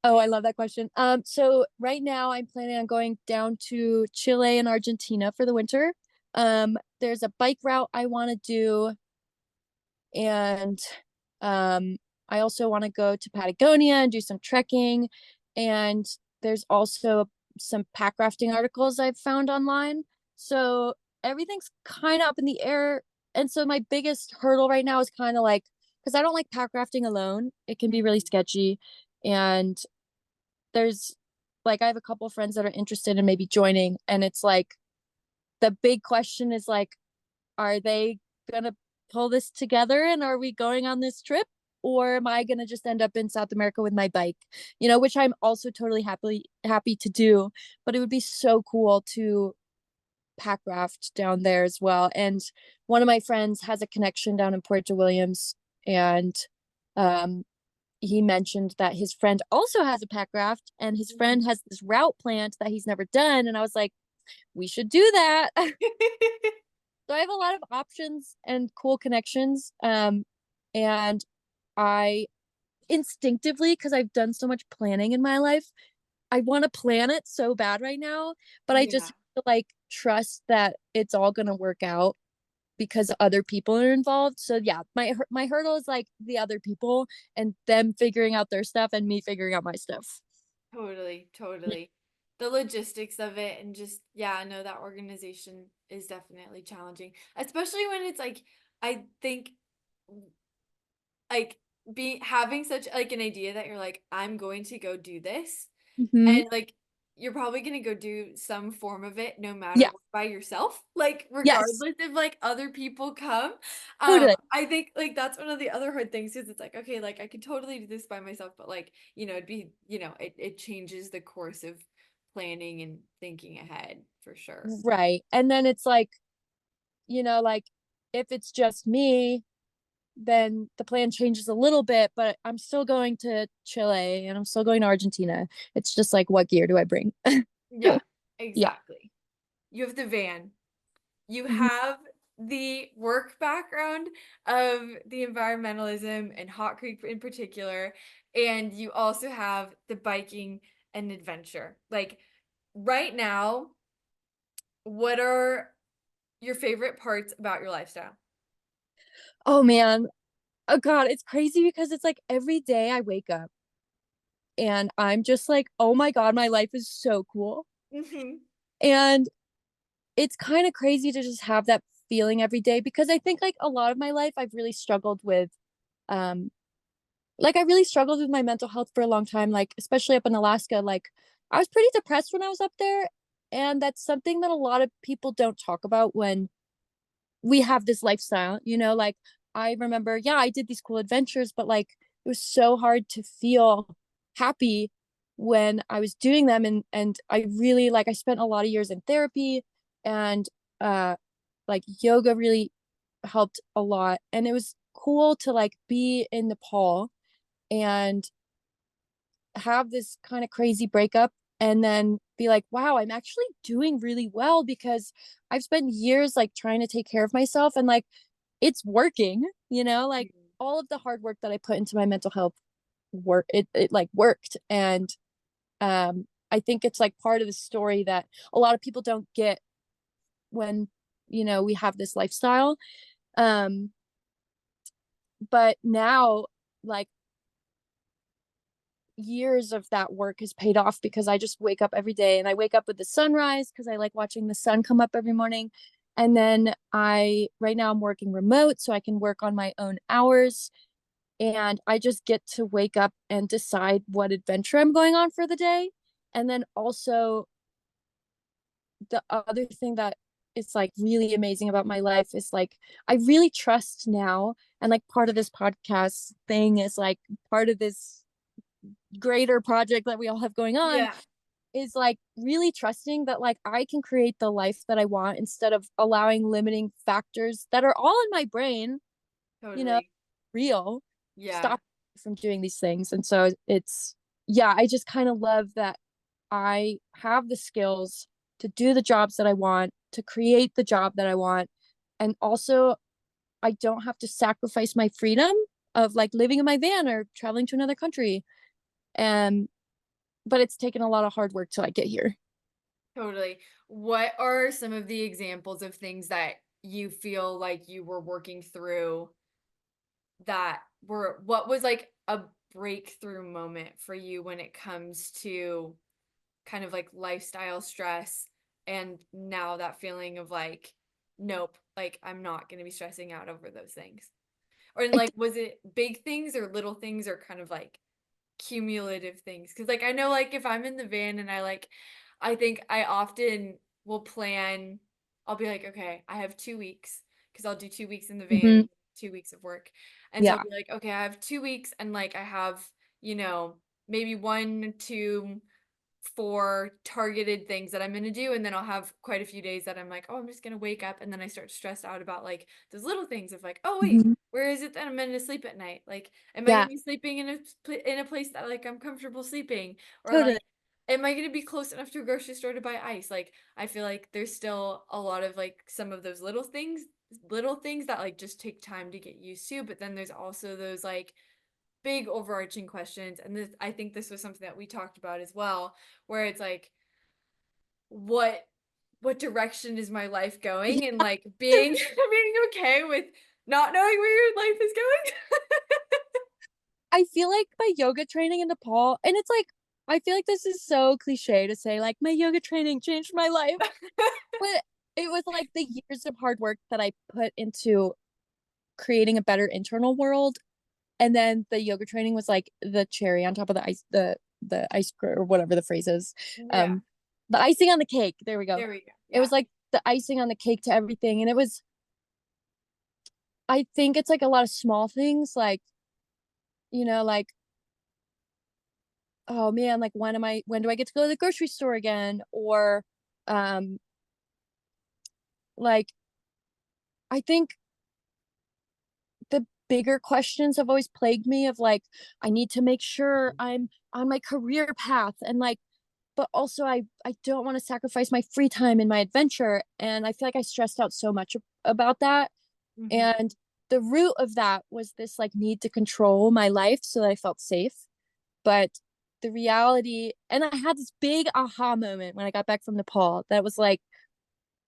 Oh, I love that question. So right now I'm planning on going down to Chile and Argentina for the winter. There's a bike route I want to do, and I also want to go to Patagonia and do some trekking. And there's also some pack rafting articles I've found online. So everything's kind of up in the air. And so my biggest hurdle right now is kind of like because I don't like pack rafting alone. It can be really Mhm. sketchy. And there's like, I have a couple friends that are interested in maybe joining. And it's like, the big question is like, are they gonna pull this together and are we going on this trip? Or am I gonna just end up in South America with my bike? Which I'm also totally happy to do. But it would be so cool to pack raft down there as well. And one of my friends has a connection down in Puerto Williams, and um, he mentioned that his friend also has a pack raft, and his Mhm. friend has this route plant that he's never done. And I was like, we should do that. So I have a lot of options and cool connections. And I instinctively, because I've done so much planning in my life, I want to plan it so bad right now, but I just Yeah, have to like trust that it's all going to work out because other people are involved. So yeah, my hurdle is like the other people and them figuring out their stuff and me figuring out my stuff. totally, totally. The logistics of it and just, yeah, I know that organization is definitely challenging, especially when it's like, I think like be having such like an idea that you're like, I'm going to go do this. Mm-hmm. And like you're probably gonna go do some form of it no matter Yeah. what by yourself, like Yes. regardless if like other people come. Totally. I think like that's one of the other hard things is it's like, okay, like I could totally do this by myself, but like, it'd be, it changes the course of planning and thinking ahead for sure. Right. And then it's like if it's just me, then the plan changes a little bit, but I'm still going to Chile and I'm still going to Argentina. It's just like, what gear do I bring? Yeah, Yeah. exactly. You have the van. You Mhm. have the work background of the environmentalism and Hot Creek in particular, and you also have the biking and adventure. Like right now, what are your favorite parts about your lifestyle? Oh man. Oh God, it's crazy because it's like every day I wake up and I'm just like, oh my God, my life is so cool. Hmm. And it's kind of crazy to just have that feeling every day because I think like a lot of my life I've really struggled with um I really struggled with my mental health for a long time, like especially up in Alaska. Like I was pretty depressed when I was up there, and that's something that a lot of people don't talk about when we have this lifestyle, like I remember, yeah, I did these cool adventures, but like it was so hard to feel happy when I was doing them. And I really I spent a lot of years in therapy, and uh like yoga really helped a lot. And it was cool to like be in Nepal and have this kind of crazy breakup and then be like, wow, I'm actually doing really well because I've spent years like trying to take care of myself, and like it's working, like all of the hard work that I put into my mental health it like worked. And I think it's like part of the story that a lot of people don't get when we have this lifestyle. um but now, like, years of that work has paid off because I just wake up every day and I wake up with the sunrise because I like watching the sun come up every morning. And then right now I'm working remote so I can work on my own hours. And I just get to wake up and decide what adventure I'm going on for the day. And then also, the other thing that is like really amazing about my life is like I really trust now. And like part of this podcast thing is like part of this greater project that we all have going on Yeah, is like really trusting that like I can create the life that I want instead of allowing limiting factors that are all in my brain, you know, totally. real, Yeah, stop from doing these things. And so it's, yeah, I just kind of love that I have the skills to do the jobs that I want, to create the job that I want. And also, I don't have to sacrifice my freedom of like living in my van or traveling to another country. And but it's taken a lot of hard work to like get here. totally. What are some of the examples of things that you feel like you were working through that were what was like a breakthrough moment for you when it comes to kind of like lifestyle stress and now that feeling of like, nope, like I'm not going to be stressing out over those things. Or in I like, was it big things or little things or kind of like cumulative things? Because like I know like if I'm in the van and I think I often will plan, I'll be like, okay, I have 2 weeks because I'll do 2 weeks in the van mhm, and 2 weeks of work. And so I'll yeah. be like, okay, I have 2 weeks and like I have, you know, maybe one, two, for targeted things that I'm gonna do, and then I'll have quite a few days that I'm like, oh, I'm just gonna wake up, and then I start stressed out about like those little things of like, oh wait, Mhm. where is it that I'm gonna sleep at night? Like, am I gonna Yeah, be sleeping in a place that like I'm comfortable sleeping, or totally. like, am I gonna be close enough to a grocery store to buy ice? Like, I feel like there's still a lot of like some of those little things that like just take time to get used to, but then there's also those like big overarching questions, and this I think this was something that we talked about as well, where it's like what what direction is my life going, and like being being okay with not knowing where your life is going. I feel like my yoga training in Nepal, and it's like, I feel like this is so cliche to say, like, my yoga training changed my life, but it was like the years of hard work that I put into creating a better internal world. And then the yoga training was like the cherry on top of the ice or whatever the phrase is. Yeah, Um, the icing on the cake. There we go. there we go. It Yeah. was like the icing on the cake to everything. And it was, I think it's like a lot of small things, like, like, oh man, like when do I get to go to the grocery store again? Or um like I think the bigger questions have always plagued me of like, I need to make sure I'm on my career path, and like, but also I don't want to sacrifice my free time and my adventure. And I feel like I stressed out so much about that. Hmm. And the root of that was this like need to control my life so that I felt safe. But the reality, and I had this big aha moment when I got back from Nepal that was like,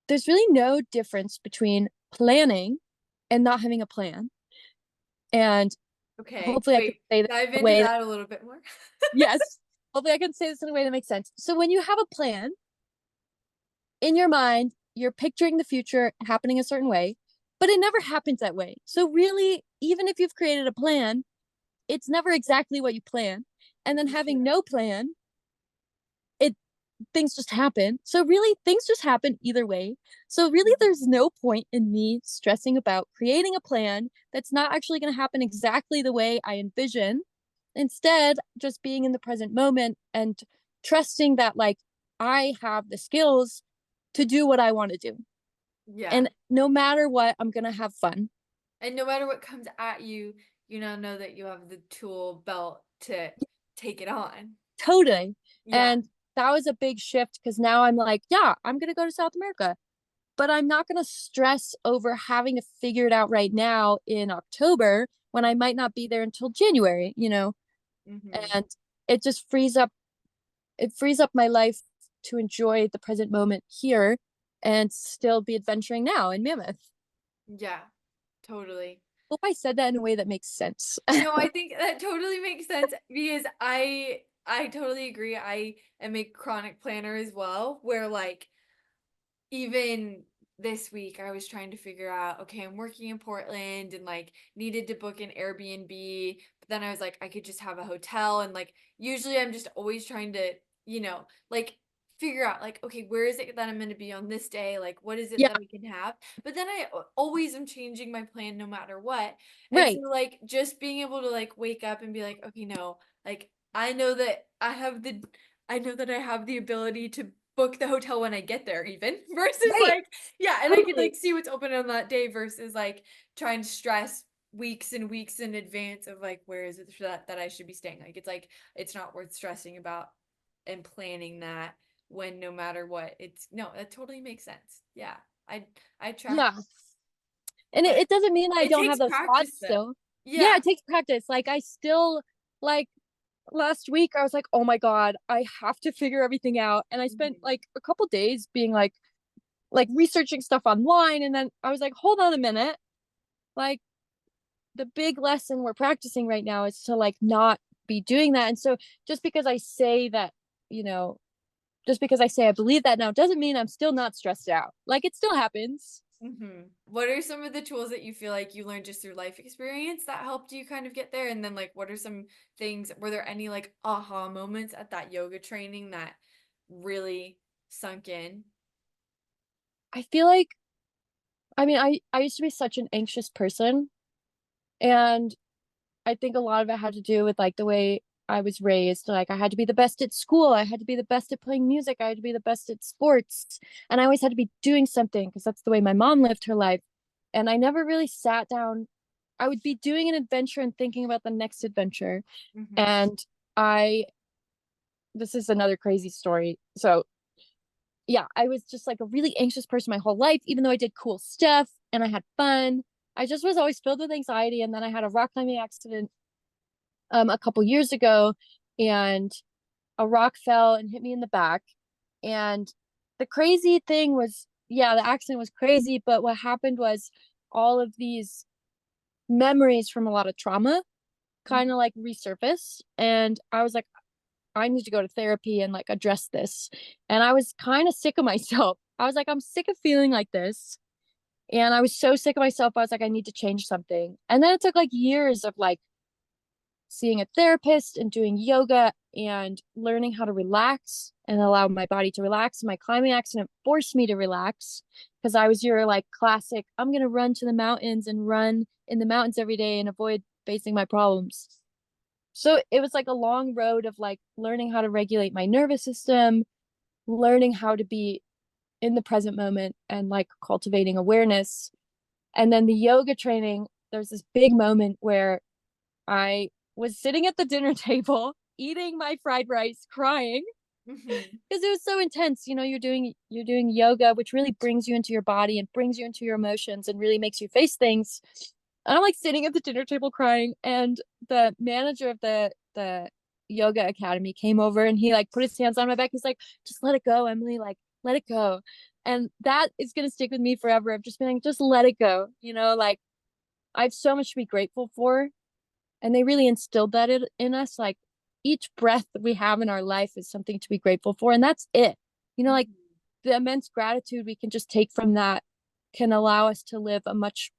there's really no difference between planning and not having a plan. And Okay, hopefully I can wait, say this dive in a into way that, that a little bit more. yes, hopefully I can say this in a way that makes sense. So when you have a plan in your mind, you're picturing the future happening a certain way, but it never happens that way. So really, even if you've created a plan, it's never exactly what you plan. And then This is true. having no plan, it things just happen. So really things just happen either way. So really Mhm. there's no point in me stressing about creating a plan that's not actually going to happen exactly the way I envision. Instead, just being in the present moment and trusting that like I have the skills to do what I want to do. Yeah. And no matter what, I'm going to have fun. And no matter what comes at you, you now know that you have the tool belt to take it on. Totally. Yeah. And that was a big shift because now I'm like, yeah, I'm going to go to South America, but I'm not going to stress over having to figure it out right now in October when I might not be there until January. Hmm. And it just frees up my life to enjoy the present moment here and still be adventuring now in Mammoth. Yeah, totally. Hope I said that in a way that makes sense. No, I think that totally makes sense because I totally agree. I am a chronic planner as well, where like even this week I was trying to figure out, okay, I'm working in Portland and like needed to book an Airbnb, but then I was like I could just have a hotel, and like usually I'm just always trying to, like figure out like, okay, where is it that I'm going to be on this day? Like what is it Yeah, that I can have? But then I always am changing my plan no matter what. And so right. like just being able to like wake up and be like, okay, no, like I know that I know that I have the ability to book the hotel when I get there even versus Right. like, yeah, and I can Totally. like see what's open on that day versus like trying to stress weeks and weeks in advance of like where is it that I should be staying. Like it's not worth stressing about and planning that when no matter what it's no, that totally makes sense. Yeah. I I track, Yeah. And it, but it doesn't mean I it don't takes have those thoughts practice though. still. Yeah, Yeah. it takes practice. Like I still like last week I was like, "Oh my god, I have to figure everything out." And I spent Mhm. like a couple days being like researching stuff online, and then I was like, "Hold on a minute." Like the big lesson we're practicing right now is to like not be doing that. And so just because I say that, you know, just because I say I believe that now doesn't mean I'm still not stressed out. Like it still happens. What are some of the tools that you feel like you learned just through life experience that helped you kind of get there? And then like what are some things, were there any like aha moments at that yoga training that really sunk in? I feel like, I mean, I used to be such an anxious person, and I think a lot of it had to do with like the way I was raised. Like I had to be the best at school, I had to be the best at playing music, I had to be the best at sports, and I always had to be doing something because that's the way my mom lived her life. And I never really sat down. I would be doing an adventure and thinking about the next adventure. Hmm. And I, this is another crazy story. So, yeah, I was just like a really anxious person my whole life, even though I did cool stuff and I had fun. I just was always filled with anxiety. And then I had a rock climbing accident a couple years ago, and a rock fell and hit me in the back. And the crazy thing was, yeah, the accident was crazy, but what happened was all of these memories from a lot of trauma kind of like resurface. And I was like, I need to go to therapy and like address this. And I was kind of sick of myself. I was like, I'm sick of feeling like this. And I was so sick of myself. I was like, I need to change something. And then it took like years of like seeing a therapist and doing yoga and learning how to relax and allow my body to relax. My climbing accident forced me to relax because I was your like classic, I'm going to run to the mountains and run in the mountains every day and avoid facing my problems. So it was like a long road of like learning how to regulate my nervous system, learning how to be in the present moment and like cultivating awareness. And then the yoga training, there's this big moment where I was sitting at the dinner table eating my fried rice, crying Hmm. because it was so intense. You know, you're doing yoga, which really brings you into your body and brings you into your emotions and really makes you face things. And I'm like sitting at the dinner table crying, and the manager of the yoga academy came over and he like put his hands on my back. He's like, "Just let it go, Emily. Like, let it go." And that is gonna stick with me forever. I've just been like, just let it go. You know, like I have so much to be grateful for, and they really instilled that in us. Like each breath that we have in our life is something to be grateful for, and that's it. You know, like Hmm. the immense gratitude we can just take from that can allow us to live a much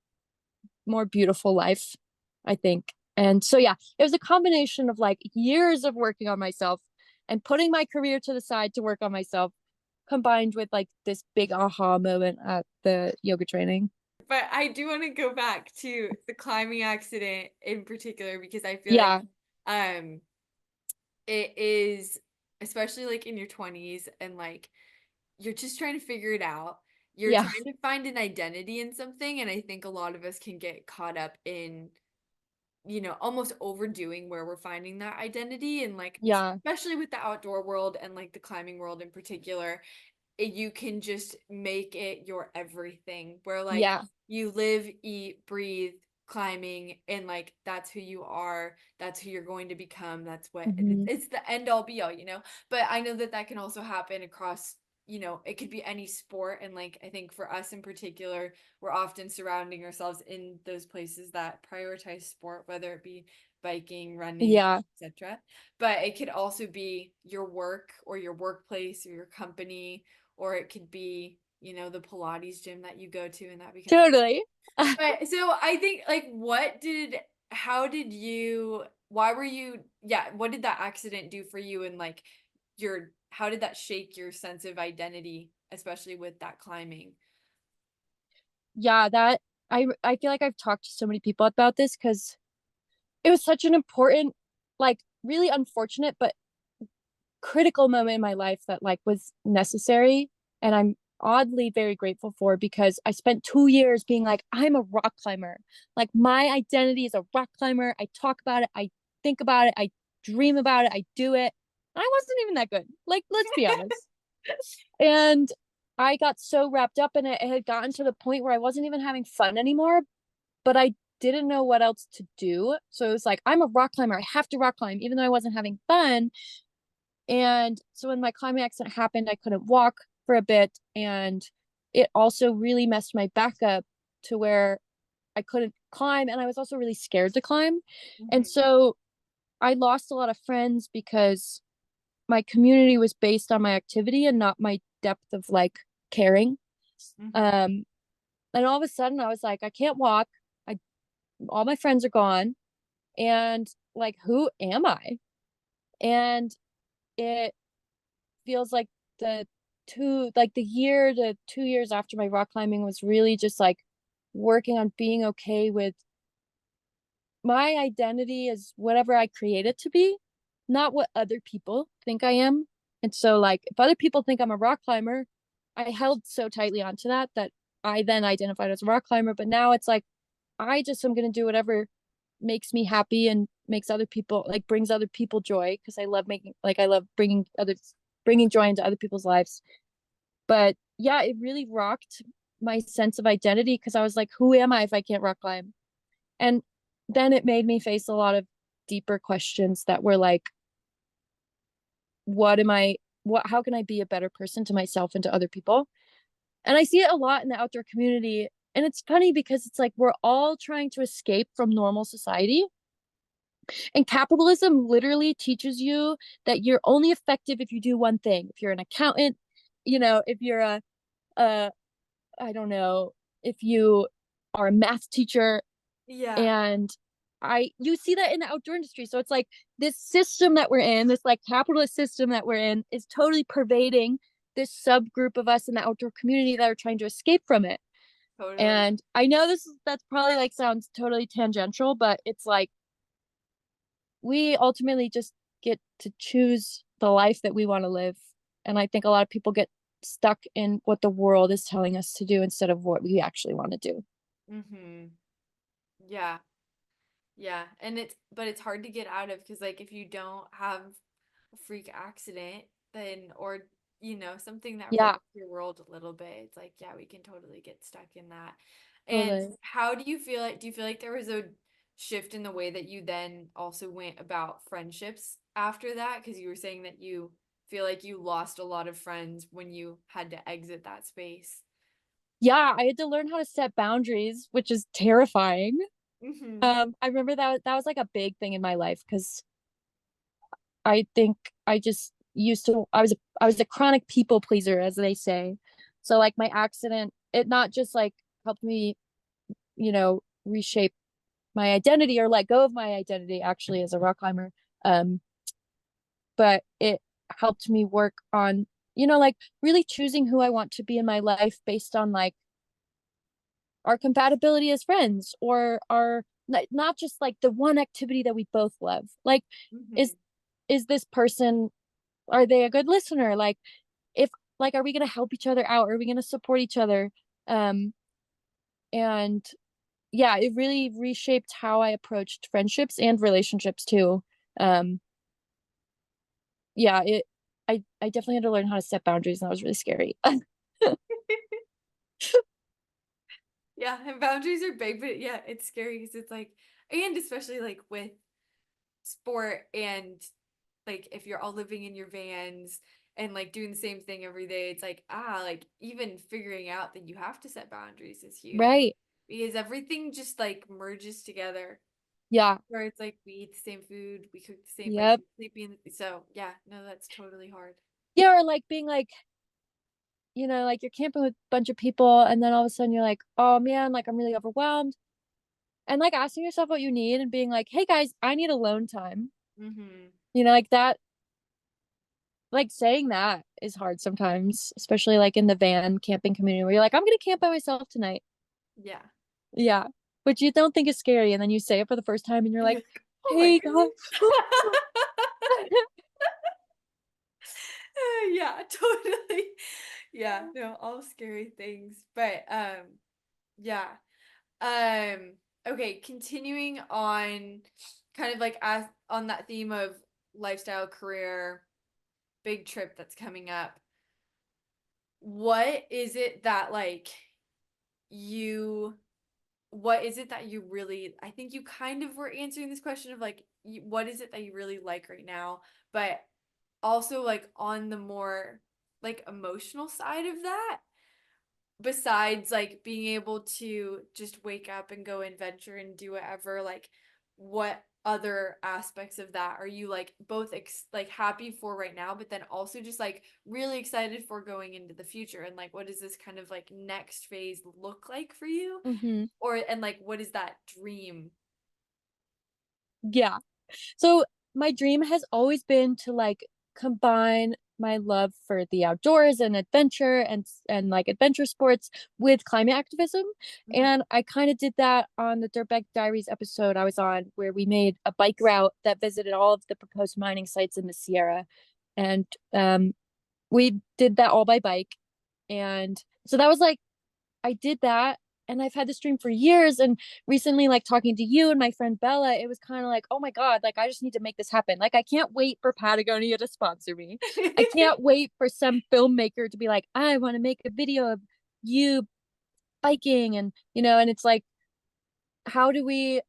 more beautiful life, I think. And so yeah, it was a combination of like years of working on myself and putting my career to the side to work on myself, combined with like this big aha moment at the yoga training. But I do want to go back to the climbing accident in particular because I feel like Yeah, um it is, especially like in your 20s and like you're just trying to figure it out. You're yeah, trying to find an identity in something, and I think a lot of us can get caught up in, almost overdoing where we're finding that identity, and like yeah, especially with the outdoor world and like the climbing world in particular, you can just make it your everything where like yeah. you live, eat, breathe climbing, and like that's who you are, that's who you're going to become, that's what Hmm. it's the end all be all. But I know that that can also happen across, it could be any sport, and like I think for us in particular, we're often surrounding ourselves in those places that prioritize sport, whether it be biking, running, Yeah, etc. But it could also be your work or your workplace or your company, or it could be, the Pilates gym that you go to, and that becomes. totally. But so I think like why were you, yeah, what did that accident do for you, and like how did that shake your sense of identity, especially with that climbing? Yeah, that I feel like I've talked to so many people about this because it was such an important, like really unfortunate but critical moment in my life that like was necessary, and I'm oddly very grateful for, because I spent 2 years being like, I'm a rock climber. Like my identity is a rock climber. I talk about it, I think about it, I dream about it, I do it. I wasn't even that good. Like, let's be honest. And I got so wrapped up in it, it had gotten to the point where I wasn't even having fun anymore, but I didn't know what else to do. So it was like, I'm a rock climber. I have to rock climb, even though I wasn't having fun. And so when my climbing accident happened, I couldn't walk for a bit. And it also really messed my back up to where I couldn't climb. And I was also really scared to climb. And Hmm. so I lost a lot of friends because my community was based on my activity and not my depth of like caring. Hmm. Um, And all of a sudden I was like, I can't walk. I all my friends are gone. And like, who am I? And it feels like the year to 2 years after my rock climbing was really just like working on being okay with my identity as whatever I create it to be, not what other people think I am. And so, like, if other people think I'm a rock climber, I held so tightly onto that I then identified as a rock climber. But now it's like, I just am going to do whatever makes me happy and makes other people like brings other people joy because I love making like I love bringing joy into other people's lives. But yeah, it really rocked my sense of identity because I was like, who am I if I can't rock climb? And then it made me face a lot of deeper questions that were like, what am I? What? How can I be a better person to myself and to other people? And I see it a lot in the outdoor community. And it's funny because it's like we're all trying to escape from normal society. And capitalism literally teaches you that you're only effective if you do one thing. If you're an accountant, if you're a I don't know, if you are a math teacher, Yeah, and I you see that in the outdoor industry. So it's like this system that we're in, this like capitalist system that we're in is totally pervading this subgroup of us in the outdoor community that are trying to escape from it. totally. And I know that's probably like sounds totally tangential, but it's like we ultimately just get to choose the life that we want to live. And I think a lot of people get stuck in what the world is telling us to do instead of what we actually want to do. Mm-hmm. Yeah. Yeah. And but it's hard to get out of because, like, if you don't have a freak accident, then, or, something that Yeah, rocks your world a little bit, it's like, yeah, we can totally get stuck in that. And totally. how do you feel like there was a shift in the way that you then also went about friendships after that? Because you were saying that you feel like you lost a lot of friends when you had to exit that space. Yeah, I had to learn how to set boundaries, which is terrifying. Mm-hmm. I remember that was like a big thing in my life because I think I just used to I was a chronic people pleaser, as they say. So like my accident, it not just like helped me, reshape my identity or let go of my identity actually as a rock climber. Um, but it helped me work on, like really choosing who I want to be in my life based on like our compatibility as friends or our not just like the one activity that we both love. Like, Mm-hmm. is is this person, are they a good listener? Like, if like are we gonna help each other out? Are we gonna support each other? Um and yeah, it really reshaped how I approached friendships and relationships too. Um yeah, I definitely had to learn how to set boundaries and that was really scary. Yeah, and boundaries are big, but yeah, it's scary because it's like, and especially like with sport and like if you're all living in your vans and like doing the same thing every day, it's like, like even figuring out that you have to set boundaries is huge Right. because everything just like merges together Yeah. where it's like we eat the same food, we cook the same, like Yep. so yeah, no, that's totally hard. Yeah, or like being like, like you're camping with a bunch of people and then all of a sudden you're like, oh man, like I'm really overwhelmed. And like asking yourself what you need and being like, hey guys, I need alone time. Mm-hmm. Like that, like saying that is hard sometimes, especially like in the van camping community where you're like, I'm gonna camp by myself tonight. Yeah. Yeah. But you don't think it's scary. And then you say it for the first time and you're And like, you're like, oh my hey guys. goodness. Yeah, totally. Yeah, no, all scary things. But yeah. Um okay, continuing on kind of like as on that theme of lifestyle, career, big trip that's coming up. What is it that like you what is it that you really, I think you kind of were answering this question of like what is it that you really like right now, but also like on the more like emotional side of that, besides like being able to just wake up and go adventure and do whatever, like what other aspects of that are you like both like happy for right now, but then also just like really excited for going into the future? And like, what does this kind of like next phase look like for you? Mm-hmm. Or, and like, what is that dream? Yeah. So my dream has always been to like combine my love for the outdoors and adventure and like adventure sports with climate activism. Mhm. And I kind of did that on the Dirtbag Diaries episode I was on, where we made a bike route that visited all of the proposed mining sites in the Sierra. And we did that all by bike. And so that was like, I did that, and I've had this dream for years. And recently, like talking to you and my friend Bella, it was kind of like, oh my God, like I just need to make this happen. Like I can't wait for Patagonia to sponsor me. I can't wait for some filmmaker to be like, I want to make a video of you biking. And, and it's like, how do we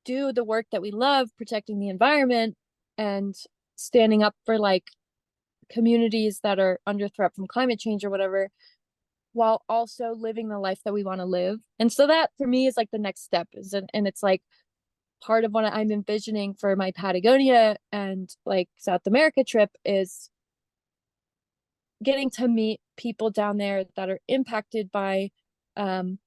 do the work that we love, protecting the environment and standing up for like communities that are under threat from climate change or whatever, while also living the life that we want to live. And so that for me is like the next step and it's like part of what I'm envisioning for my Patagonia and like South America trip is getting to meet people down there that are impacted by um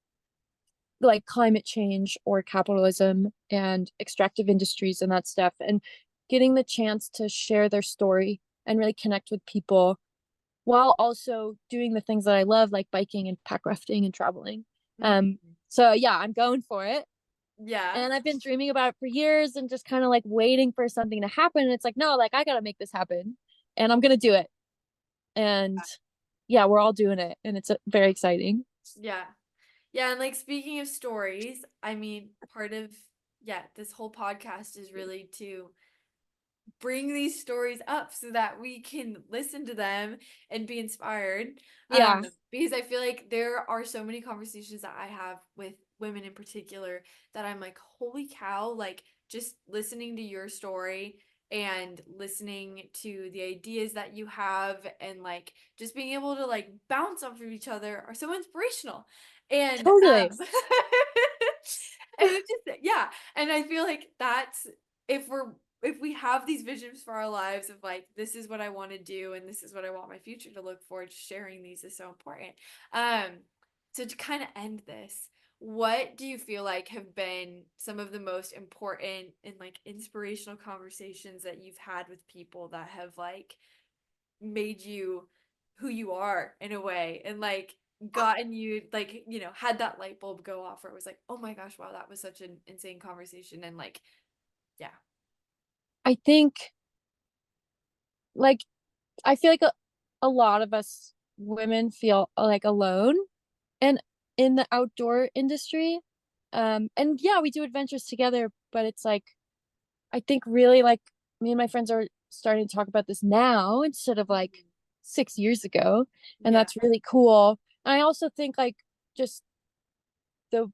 like climate change or capitalism and extractive industries and that stuff, and getting the chance to share their story and really connect with people while also doing the things that I love, like biking and pack rafting and traveling. Um, Mhm. so yeah, I'm going for it. Yeah. And I've been dreaming about it for years and just kind of like waiting for something to happen. And it's like, no, like I gotta make this happen. And I'm gonna do it. And yeah, we're all doing it. And it's very exciting. Yeah. Yeah, and like speaking of stories, I mean, part of yeah, this whole podcast is really to bring these stories up so that we can listen to them and be inspired. Yeah, Because I feel like there are so many conversations that I have with women in particular that I'm like, holy cow, like just listening to your story and listening to the ideas that you have and like just being able to like bounce off of each other are so inspirational. And totally. and it just yeah, and I feel like that's if we're if we have these visions for our lives of like this is what I want to do and this is what I want my future to look for, sharing these is so important. um so to kind of end this, what do you feel like have been some of the most important and like inspirational conversations that you've had with people that have like made you who you are in a way and like gotten you like had that light bulb go off where it was like, oh my gosh, wow, that was such an insane conversation and like yeah. I think like I feel like a lot of us women feel like alone and in the outdoor industry. And yeah, we do adventures together, but it's like I think really like me and my friends are starting to talk about this now instead of like Mhm. 6 years ago. And Yeah. that's really cool. And I also think like just the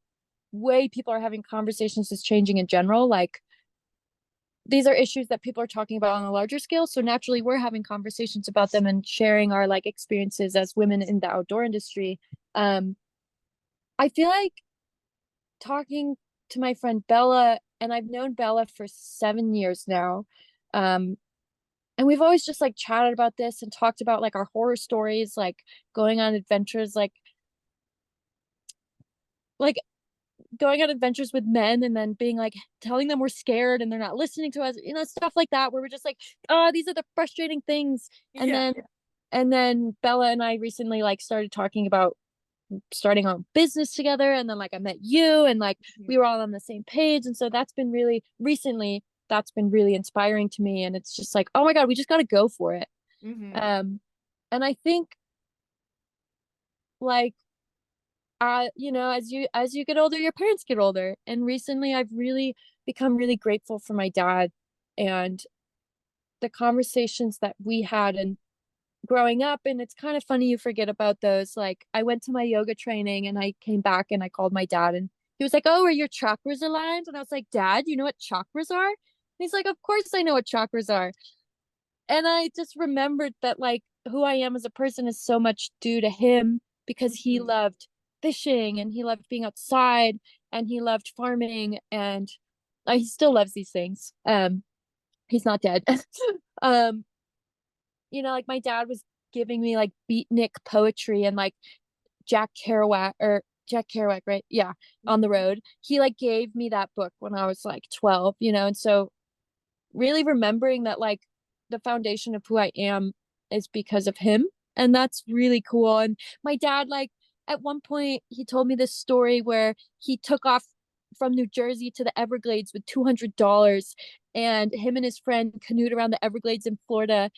way people are having conversations is changing in general. Like these are issues that people are talking about on a larger scale. So naturally we're having conversations about them and sharing our like experiences as women in the outdoor industry. Um, I feel like talking to my friend Bella, and I've known Bella for 7 years now. Um, and we've always just like chatted about this and talked about like our horror stories, like going on adventures, like going on adventures with men and then being like telling them we're scared and they're not listening to us, stuff like that, where we're just like, oh, these are the frustrating things. And Yeah. then Bella and I recently like started talking about starting our business together, and then like I met you and like Mhm. we were all on the same page, and so that's been really recently, that's been really inspiring to me, and it's just like, oh my God, we just got to go for it. Mhm. um and I think like as you get older, your parents get older, and recently I've really become really grateful for my dad and the conversations that we had and growing up. And it's kind of funny you forget about those. Like I went to my yoga training and I came back and I called my dad and he was like, oh, are your chakras aligned? And I was like, Dad, you know what chakras are? And he's like, of course I know what chakras are. And I just remembered that like who I am as a person is so much due to him, because he Mhm. loved fishing and he loved being outside and he loved farming. And He still loves these things. He's not dead. um, like my dad was giving me like beatnik poetry and like Jack Kerouac, right? Yeah, on the Mhm. road. He like gave me that book when I was like 12, and so really remembering that like the foundation of who I am is because of him. And that's really cool. And my dad, like, at one point, he told me this story where he took off from New Jersey to the Everglades with $200, and him and his friend canoed around the Everglades in Florida,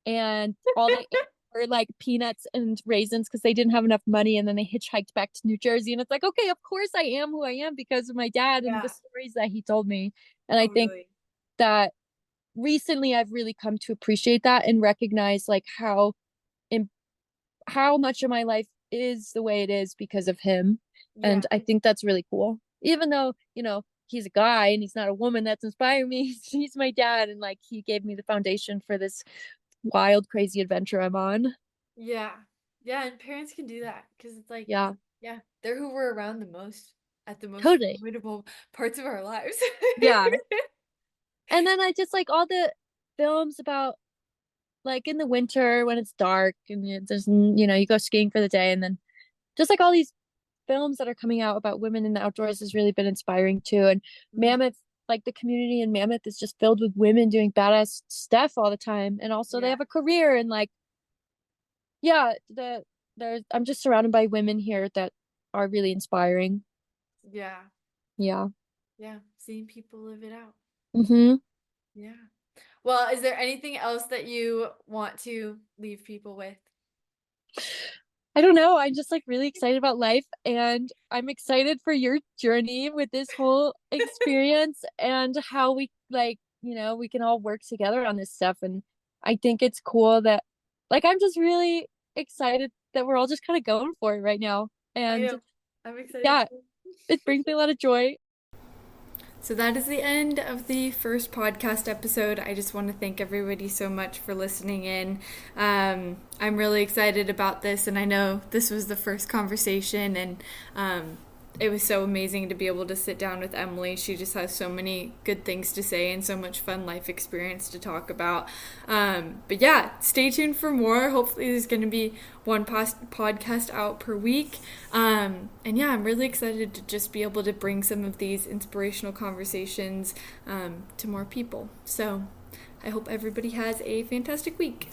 and all they ate were like peanuts and raisins because they didn't have enough money. And then they hitchhiked back to New Jersey. And it's like, okay, of course I am who I am because of my dad and the Yeah. stories that he told me. And I think Totally. that recently I've really come to appreciate that and recognize like how much of my life is the way it is because of him. Yeah. And I think that's really cool. Even though, he's a guy and he's not a woman that's inspiring me. He's my dad and like he gave me the foundation for this wild, crazy adventure I'm on. Yeah. Yeah, and parents can do that because it's like, Yeah, yeah, they're who we're around the most at the most totally. formidable parts of our lives. Yeah. And then I just like all the films about like in the winter when it's dark and you go skiing for the day, and then just like all these films that are coming out about women in the outdoors has really been inspiring too. And Mhm. Mammoth, like the community in Mammoth is just filled with women doing badass stuff all the time. And also they Yeah. have a career and like, yeah, I'm just surrounded by women here that are really inspiring. Yeah. Yeah. Yeah. Seeing people live it out. Mm-hmm. Yeah. Well, is there anything else that you want to leave people with? I don't know. I'm just like really excited about life and I'm excited for your journey with this whole experience and how we like, we can all work together on this stuff. And I think it's cool that like I'm just really excited that we're all just kind of going for it right now. I And am. I'm excited yeah, too. it brings me a lot of joy. So that is the end of the first podcast episode. I just want to thank everybody so much for listening in. I'm really excited about this, and I know this was the first conversation, and it was so amazing to be able to sit down with Emily. She just has so many good things to say and so much fun life experience to talk about. But yeah, stay tuned for more. Hopefully, there's going to be one podcast out per week. And yeah, I'm really excited to just be able to bring some of these inspirational conversations to more people. So I hope everybody has a fantastic week.